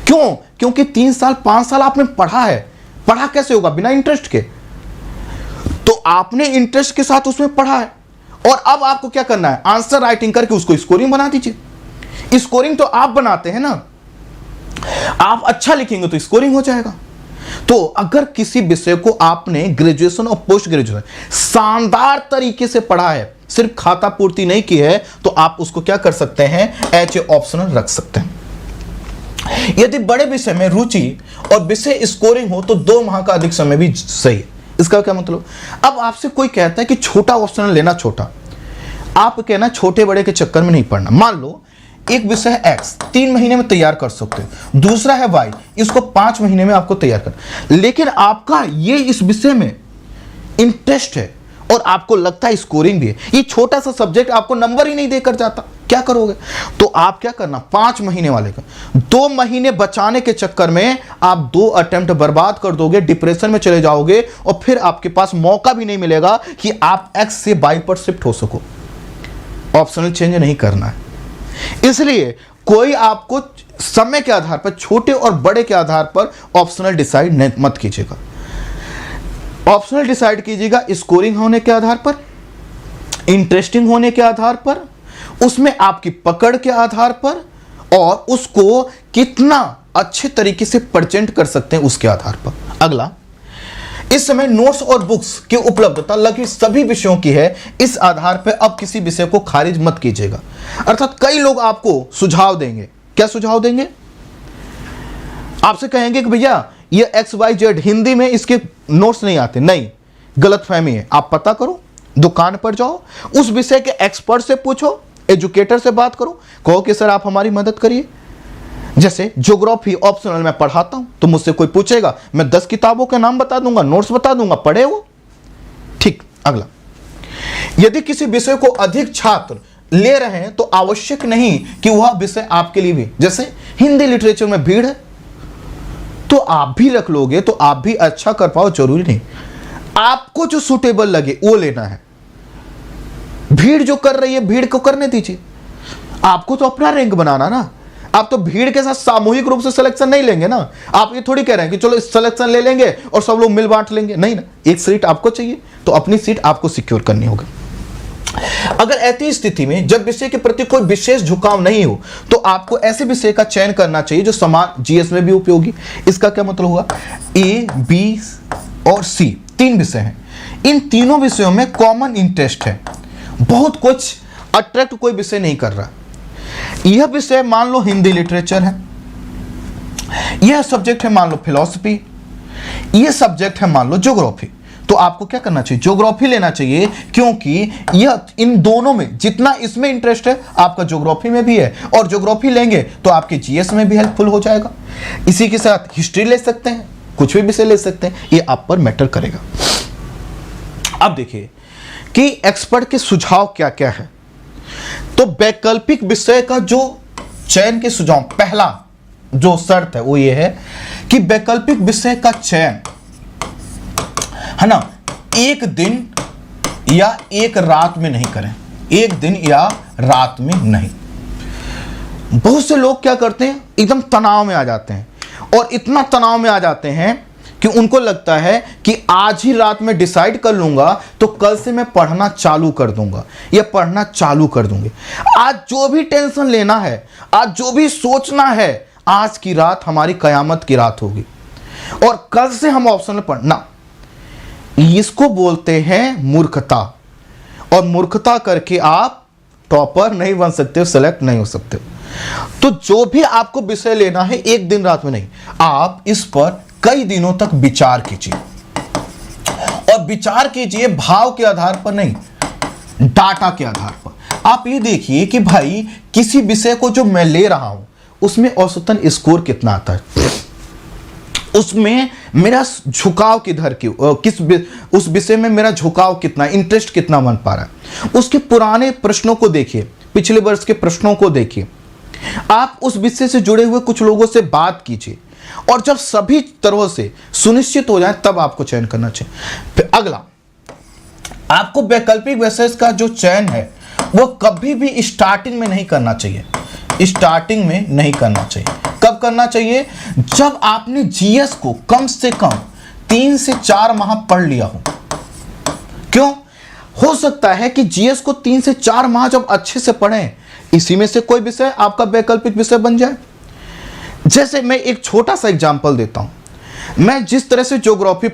क्यों? क्योंकि 3 साल 5 साल आपने पढ़ा है। पढ़ा कैसे होगा? बिना इंटरेस्ट के। तो आपने इंटरेस्ट के साथ उसमें पढ़ा है और अब आपको क्या करना है, आंसर राइटिंग करके उसको स्कोरिंग बना दीजिए। स्कोरिंग तो आप बनाते हैं ना, आप अच्छा लिखेंगे तो स्कोरिंग हो जाएगा। तो अगर किसी विषय को आपने ग्रेजुएशन और पोस्ट ग्रेजुएशन शानदार तरीके से पढ़ा है, सिर्फ खाता पूर्ति नहीं की है, तो आप उसको क्या कर सकते हैं, एच ए ऑप्शनल रख सकते हैं। यदि बड़े विषय में रुचि और विषय स्कोरिंग हो तो 2 माह का अधिक समय भी सही है। इसका क्या मतलब, अब आपसे कोई कहता है कि छोटा ऑप्शनल लेना, छोटा, आप कहना छोटे बड़े के चक्कर में नहीं पढ़ना। मान लो एक विषय है एक्स, 3 महीने में तैयार कर सकते हो, दूसरा है वाई, इसको 5 महीने में आपको तैयार कर, लेकिन आपका ये इस विषय में इंटरेस्ट है और आपको लगता है स्कोरिंग भी है, ये छोटा सा सब्जेक्ट आपको नंबर ही नहीं देकर जाता, क्या करोगे? तो आप क्या करना, 5 महीने वाले का 2 महीने बचाने के चक्कर में आप 2 अटेम्प्ट बर्बाद कर दोगे, डिप्रेशन में चले जाओगे और फिर आपके पास मौका भी नहीं मिलेगा कि आप एक्स से वाई पर शिफ्ट हो सको। ऑप्शनल चेंज नहीं करना है। इसलिए कोई आपको समय के आधार पर, छोटे और बड़े के आधार पर ऑप्शनल डिसाइड मत कीजिएगा। ऑप्शनल डिसाइड कीजिएगा स्कोरिंग होने के आधार पर, इंटरेस्टिंग होने के आधार पर, उसमें आपकी पकड़ के आधार पर, और उसको कितना अच्छे तरीके से प्रेजेंट कर सकते हैं उसके आधार पर। अगला, इस समय नोट्स और बुक्स की उपलब्धता लगभग सभी विषयों की है, इस आधार पर अब किसी विषय को खारिज मत कीजिएगा। अर्थात कई लोग आपको सुझाव देंगे, क्या सुझाव देंगे, आपसे कहेंगे कि भैया ये XYZ हिंदी में इसके नोट्स नहीं आते, नहीं, गलतफहमी है, आप पता करो, दुकान पर जाओ, उस विषय के एक्सपर्ट से पूछो, एजुकेटर से बात करो, कहो कि सर आप हमारी मदद करिए। जैसे ज्योग्राफी ऑप्शनल मैं पढ़ाता हूं, तो मुझसे कोई पूछेगा, मैं 10 किताबों के नाम बता दूंगा, नोट्स बता दूंगा, पढ़े वो, ठीक। अगला, यदि किसी विषय को अधिक छात्र ले रहे हैं तो आवश्यक नहीं कि वह विषय आपके लिए भी, जैसे हिंदी लिटरेचर में भीड़ है तो आप भी रख लोगे तो आप भी अच्छा कर पाओ, जरूरी नहीं, आपको जो सूटेबल लगे वो लेना है। भीड़ जो कर रही है भीड़ को करने दीजिए, आपको तो अपना रैंक बनाना ना, आप तो भीड़ के साथ सामूहिक रूप से सिलेक्शन नहीं लेंगे ना। आप ये थोड़ी कह रहे हैं कि चलो सिलेक्शन ले लेंगे और सब लोग मिल बांट लेंगे, नहीं ना, एक सीट आपको चाहिए तो अपनी सीट आपको सिक्योर करनी होगी। अगर ऐसी स्थिति में जब विषय के प्रति कोई विशेष झुकाव नहीं हो तो आपको ऐसे विषय का चयन करना चाहिए जो समान जीएस में भी उपयोगी। इसका क्या मतलब हुआ, ए, बी और सी 3 विषय हैं, इन तीनों विषयों में कॉमन इंटरेस्ट है, बहुत कुछ अट्रैक्ट कोई विषय नहीं कर रहा। यह विषय मान लो हिंदी लिटरेचर है, यह सब्जेक्ट है मान लो फिलॉसफी, यह सब्जेक्ट है मान लो ज्योग्राफी, तो आपको क्या करना चाहिए, ज्योग्राफी लेना चाहिए, क्योंकि यह इन दोनों में जितना इसमें इंटरेस्ट है आपका ज्योग्राफी में भी है, और ज्योग्राफी लेंगे तो आपके जीएस में भी हेल्पफुल हो जाएगा। इसी के साथ हिस्ट्री ले सकते हैं, कुछ भी विषय ले सकते हैं, ये आप पर मैटर करेगा। अब देखिए कि एक्सपर्ट के सुझाव क्या क्या है। तो वैकल्पिक विषय का जो चयन के सुझाव, पहला जो शर्त है वो ये है कि वैकल्पिक विषय का चयन है ना, एक दिन या एक रात में नहीं करें, एक दिन या रात में नहीं। बहुत से लोग क्या करते हैं, एकदम तनाव में आ जाते हैं, और इतना तनाव में आ जाते हैं कि उनको लगता है कि आज ही रात में डिसाइड कर लूंगा तो कल से मैं पढ़ना चालू कर दूंगा या पढ़ना चालू कर दूंगी। आज जो भी टेंशन लेना है, आज जो भी सोचना है, आज की रात हमारी कयामत की रात होगी और कल से हम ऑप्शनल पढ़ना। इसको बोलते हैं मूर्खता, और मूर्खता करके आप टॉपर नहीं बन सकते, सेलेक्ट नहीं हो सकते। तो जो भी आपको विषय लेना है एक दिन रात में नहीं, आप इस पर कई दिनों तक विचार कीजिए, और विचार कीजिए भाव के आधार पर नहीं, डाटा के आधार पर। आप ये देखिए कि भाई किसी विषय को जो मैं ले रहा हूं उसमें औसतन स्कोर कितना आता है, उसमें मेरा झुकाव किधर की, उस विषय में मेरा झुकाव कितना, इंटरेस्ट कितना बन पा रहा है। उसके पुराने प्रश्नों को देखिए, पिछले वर्ष के प्रश्नों को देखिए, आप उस विषय से जुड़े हुए कुछ लोगों से बात कीजिए, और जब सभी तरह से सुनिश्चित हो जाए तब आपको चयन करना चाहिए। फिर अगला, आपको वैकल्पिक विषय का जो चयन है वो कभी भी स्टार्टिंग में नहीं करना चाहिए, स्टार्टिंग में नहीं करना चाहिए। कब करना चाहिए, जब आपने जीएस को कम से कम 3 से 4 माह पढ़ लिया हो। क्यों, हो सकता है कि जीएस को 3 से 4 माह जब अच्छे से पढ़ें, इसी में से कोई विषय आपका वैकल्पिक विषय बन जाए। जैसे मैं एक छोटा सा एग्जांपल देता हूं, मैं जिस तरह से ज्योग्राफी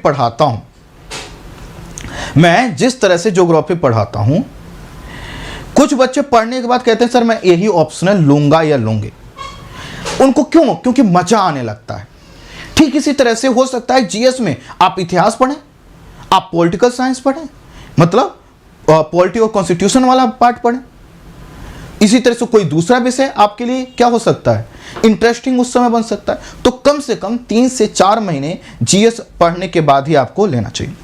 पढ़ाता हूं, कुछ बच्चे पढ़ने के बाद कहते हैं सर मैं यही ऑप्शनल लूंगा या लूंगी। उनको क्यों? क्योंकि मजा आने लगता है। ठीक इसी तरह से हो सकता है जीएस में आप इतिहास पढ़ें, आप पॉलिटिकल साइंस पढ़ें, मतलब पॉलिटी और कॉन्स्टिट्यूशन वाला पार्ट पढ़ें। इसी तरह से कोई दूसरा विषय आपके लिए क्या हो सकता है, इंटरेस्टिंग उस समय बन सकता है। तो कम से कम 3 से 4 महीने जीएस पढ़ने के बाद ही आपको लेना चाहिए।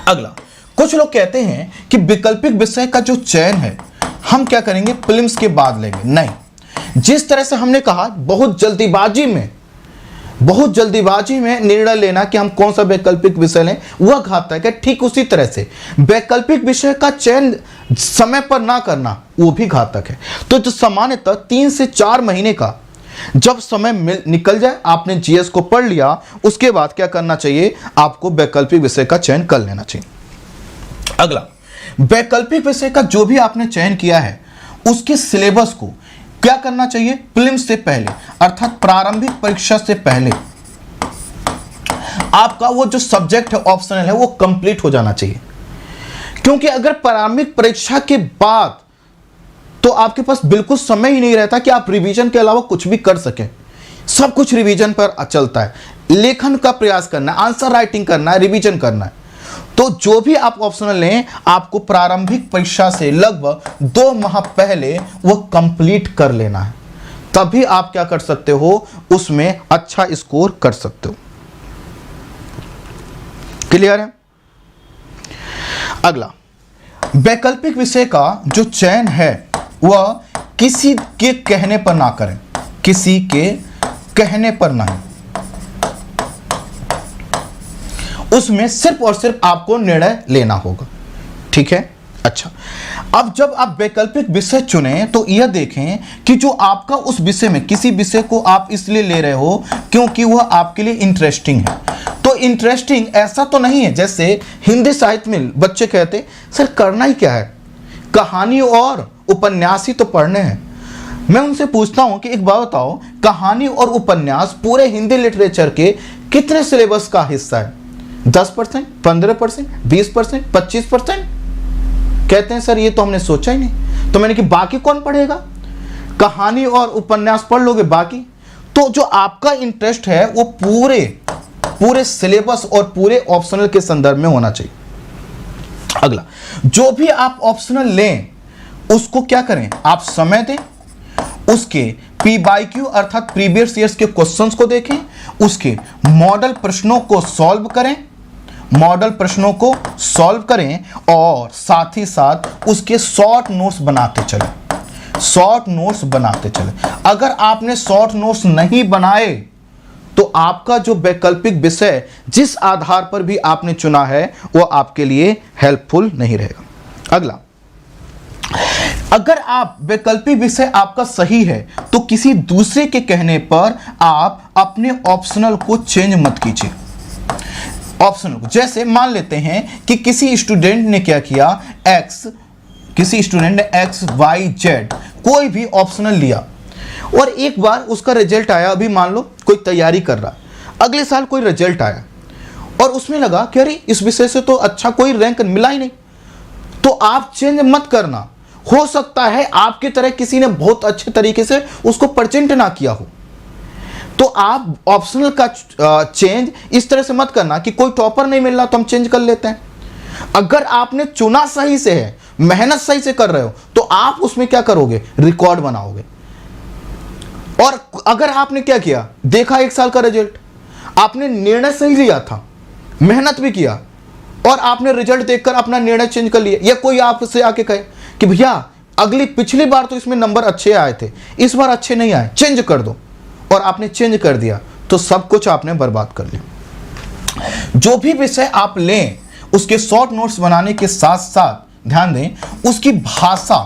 अगला, कुछ लोग कहते हैं कि वैकल्पिक विषय का जो चयन है हम क्या करेंगे, प्रीलिम्स के बाद लेंगे। नहीं, जिस तरह से हमने कहा बहुत जल्दीबाजी में निर्णय लेना कि हम कौन सा वैकल्पिक विषय लें, वह घातक है। ठीक उसी तरह से वैकल्पिक विषय का चयन समय पर ना करना वो भी घातक है। तो जो सामान्यतः 3 से 4 महीने का जब समय निकल जाए, आपने जीएस को पढ़ लिया, उसके बाद क्या करना चाहिए, आपको वैकल्पिक विषय का चयन कर लेना चाहिए। अगला, वैकल्पिक विषय का जो भी आपने चयन किया है उसके सिलेबस को क्या करना चाहिए, प्रीलिम्स से पहले अर्थात प्रारंभिक परीक्षा से पहले आपका वो जो सब्जेक्ट है ऑप्शनल है वो कंप्लीट हो जाना चाहिए। क्योंकि अगर प्रारंभिक परीक्षा के बाद तो आपके पास बिल्कुल समय ही नहीं रहता कि आप रिवीजन के अलावा कुछ भी कर सकें। सब कुछ रिवीजन पर चलता है, लेखन का प्रयास करना है, आंसर राइटिंग करना है, रिवीजन करना है। तो जो भी आप ऑप्शनल लें, आपको प्रारंभिक परीक्षा से लगभग 2 माह पहले वो कंप्लीट कर लेना है, तभी आप क्या कर सकते हो, उसमें अच्छा स्कोर कर सकते हो। क्लियर है? अगला, वैकल्पिक विषय का जो चयन है वह किसी के कहने पर ना करें, किसी के कहने पर नहीं, उसमें सिर्फ और सिर्फ आपको निर्णय लेना होगा। ठीक है? अच्छा, अब जब आप वैकल्पिक विषय चुने तो यह देखें कि जो आपका उस विषय में, किसी विषय को आप इसलिए ले रहे हो क्योंकि वह आपके लिए इंटरेस्टिंग है। तो इंटरेस्टिंग ऐसा तो नहीं है जैसे हिंदी साहित्य में बच्चे कहते सर करना ही क्या है, कहानी और उपन्यास ही तो पढ़ने हैं। मैं उनसे पूछता हूं कि एक बात बताओ, कहानी और उपन्यास पूरे हिंदी लिटरेचर के कितने सिलेबस का हिस्सा है? 10%, 15%, 20%, 25%? कहते हैं सर ये तो हमने सोचा ही नहीं। तो मैंने कि बाकी कौन पढ़ेगा? कहानी और उपन्यास पढ़ लोगे बाकी? तो जो आपका इंटरेस्ट है वो पूरे सिलेबस और पूरे ऑप्शनल के संदर्भ में होना चाहिए। अगला, जो भी आप ऑप्शनल लें उसको क्या करें, आप समय दें, उसके PYQ अर्थात प्रीवियस ईयर्स के क्वेश्चंस को देखें, उसके मॉडल प्रश्नों को सॉल्व करें और साथ ही साथ उसके शॉर्ट नोट्स बनाते चलें। अगर आपने शॉर्ट नोट्स नहीं बनाए तो आपका जो वैकल्पिक विषय जिस आधार पर भी आपने चुना है वो आपके लिए हेल्पफुल नहीं रहेगा। अगला, अगर आप वैकल्पिक विषय आपका सही है तो किसी दूसरे के कहने पर आप अपने ऑप्शनल को चेंज मत कीजिए। ऑप्शनल को, जैसे मान लेते हैं कि किसी स्टूडेंट ने क्या किया, किसी स्टूडेंट ने X, Y, Z कोई भी ऑप्शनल लिया और एक बार उसका रिजल्ट आया, अभी मान लो कोई तैयारी कर रहा, अगले साल कोई रिजल्ट आया और उसमें लगा कि अरे इस विषय से तो अच्छा कोई रैंक मिला ही नहीं, तो आप चेंज मत करना। हो सकता है आपकी तरह किसी ने बहुत अच्छे तरीके से उसको प्रेजेंट ना किया हो, तो आप ऑप्शनल का चेंज इस तरह से मत करना कि कोई टॉपर नहीं मिल रहा तो हम चेंज कर लेते हैं। अगर आपने चुना सही से है, मेहनत सही से कर रहे हो, तो आप उसमें क्या करोगे, रिकॉर्ड बनाओगे। और अगर आपने क्या किया, देखा 1 साल का रिजल्ट, आपने निर्णय सही लिया था, मेहनत भी किया और आपने रिजल्ट देखकर अपना निर्णय चेंज कर लिया, या कोई आपसे आके कहे कि भैया पिछली बार तो इसमें नंबर अच्छे आए थे, इस बार अच्छे नहीं आए, चेंज कर दो, और आपने चेंज कर दिया, तो सब कुछ आपने बर्बाद कर लिया। जो भी विषय आप लें उसके शॉर्ट नोट्स बनाने के साथ साथ ध्यान दें उसकी भाषा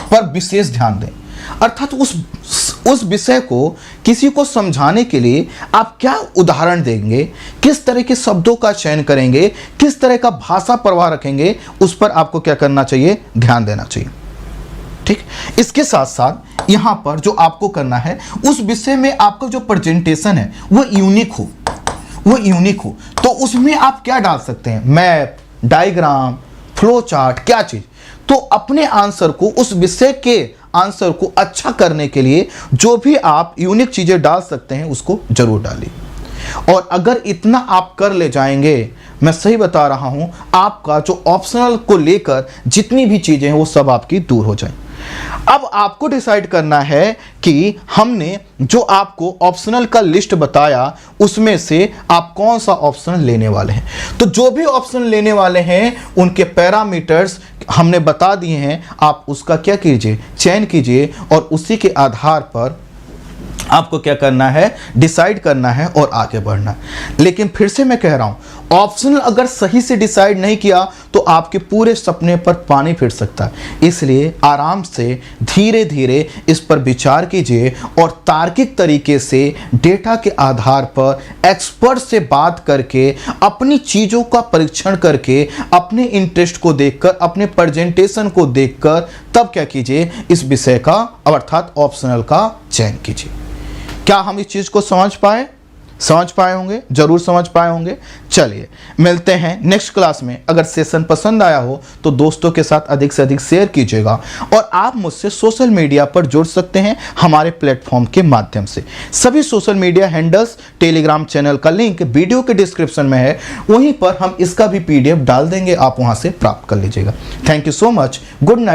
पर विशेष ध्यान दें, अर्थात उस विषय को किसी को समझाने के लिए आप क्या उदाहरण देंगे, किस तरह के शब्दों का चयन करेंगे, किस तरह का भाषा प्रवाह रखेंगे, उस पर आपको क्या करना चाहिए, ध्यान देना चाहिए। ठीक, इसके साथ साथ यहाँ पर जो आपको करना है उस विषय में आपका जो प्रेजेंटेशन है वो यूनिक हो, वो यूनिक हो। तो उसमें आप क्या डाल सकते हैं, मैप, डायग्राम, फ्लो चार्ट, क्या चीज। तो अपने आंसर को, उस विषय के आंसर को अच्छा करने के लिए जो भी आप यूनिक चीजें डाल सकते हैं उसको जरूर डालिए। और अगर इतना आप कर ले जाएंगे, मैं सही बता रहा हूं, आपका जो ऑप्शनल को लेकर जितनी भी चीजें हैं वो सब आपकी दूर हो जाए। अब आपको डिसाइड करना है कि हमने जो आपको ऑप्शनल का लिस्ट बताया उसमें से आप कौन सा ऑप्शन लेने वाले हैं। तो जो भी ऑप्शन लेने वाले हैं उनके पैरामीटर्स हमने बता दिए हैं, आप उसका क्या कीजिए, चयन कीजिए और उसी के आधार पर आपको क्या करना है, डिसाइड करना है और आगे बढ़ना है। लेकिन फिर से मैं कह रहा हूं, ऑप्शनल अगर सही से डिसाइड नहीं किया तो आपके पूरे सपने पर पानी फिर सकता है। इसलिए आराम से धीरे धीरे इस पर विचार कीजिए और तार्किक तरीके से डेटा के आधार पर एक्सपर्ट से बात करके, अपनी चीज़ों का परीक्षण करके, अपने इंटरेस्ट को देखकर, अपने प्रेजेंटेशन को देखकर तब क्या कीजिए, इस विषय का अर्थात ऑप्शनल का चयन कीजिए। क्या हम इस चीज को समझ पाए होंगे? जरूर समझ पाए होंगे। चलिए मिलते हैं नेक्स्ट क्लास में। अगर सेशन पसंद आया हो तो दोस्तों के साथ अधिक से अधिक शेयर कीजिएगा और आप मुझसे सोशल मीडिया पर जुड़ सकते हैं हमारे प्लेटफॉर्म के माध्यम से। सभी social media handles, Telegram channel का लिंक वीडियो के डिस्क्रिप्शन में है, वहीं पर हम इसका भी PDF डाल देंगे, आप वहां से प्राप्त कर लीजिएगा। Thank you so much. Good night.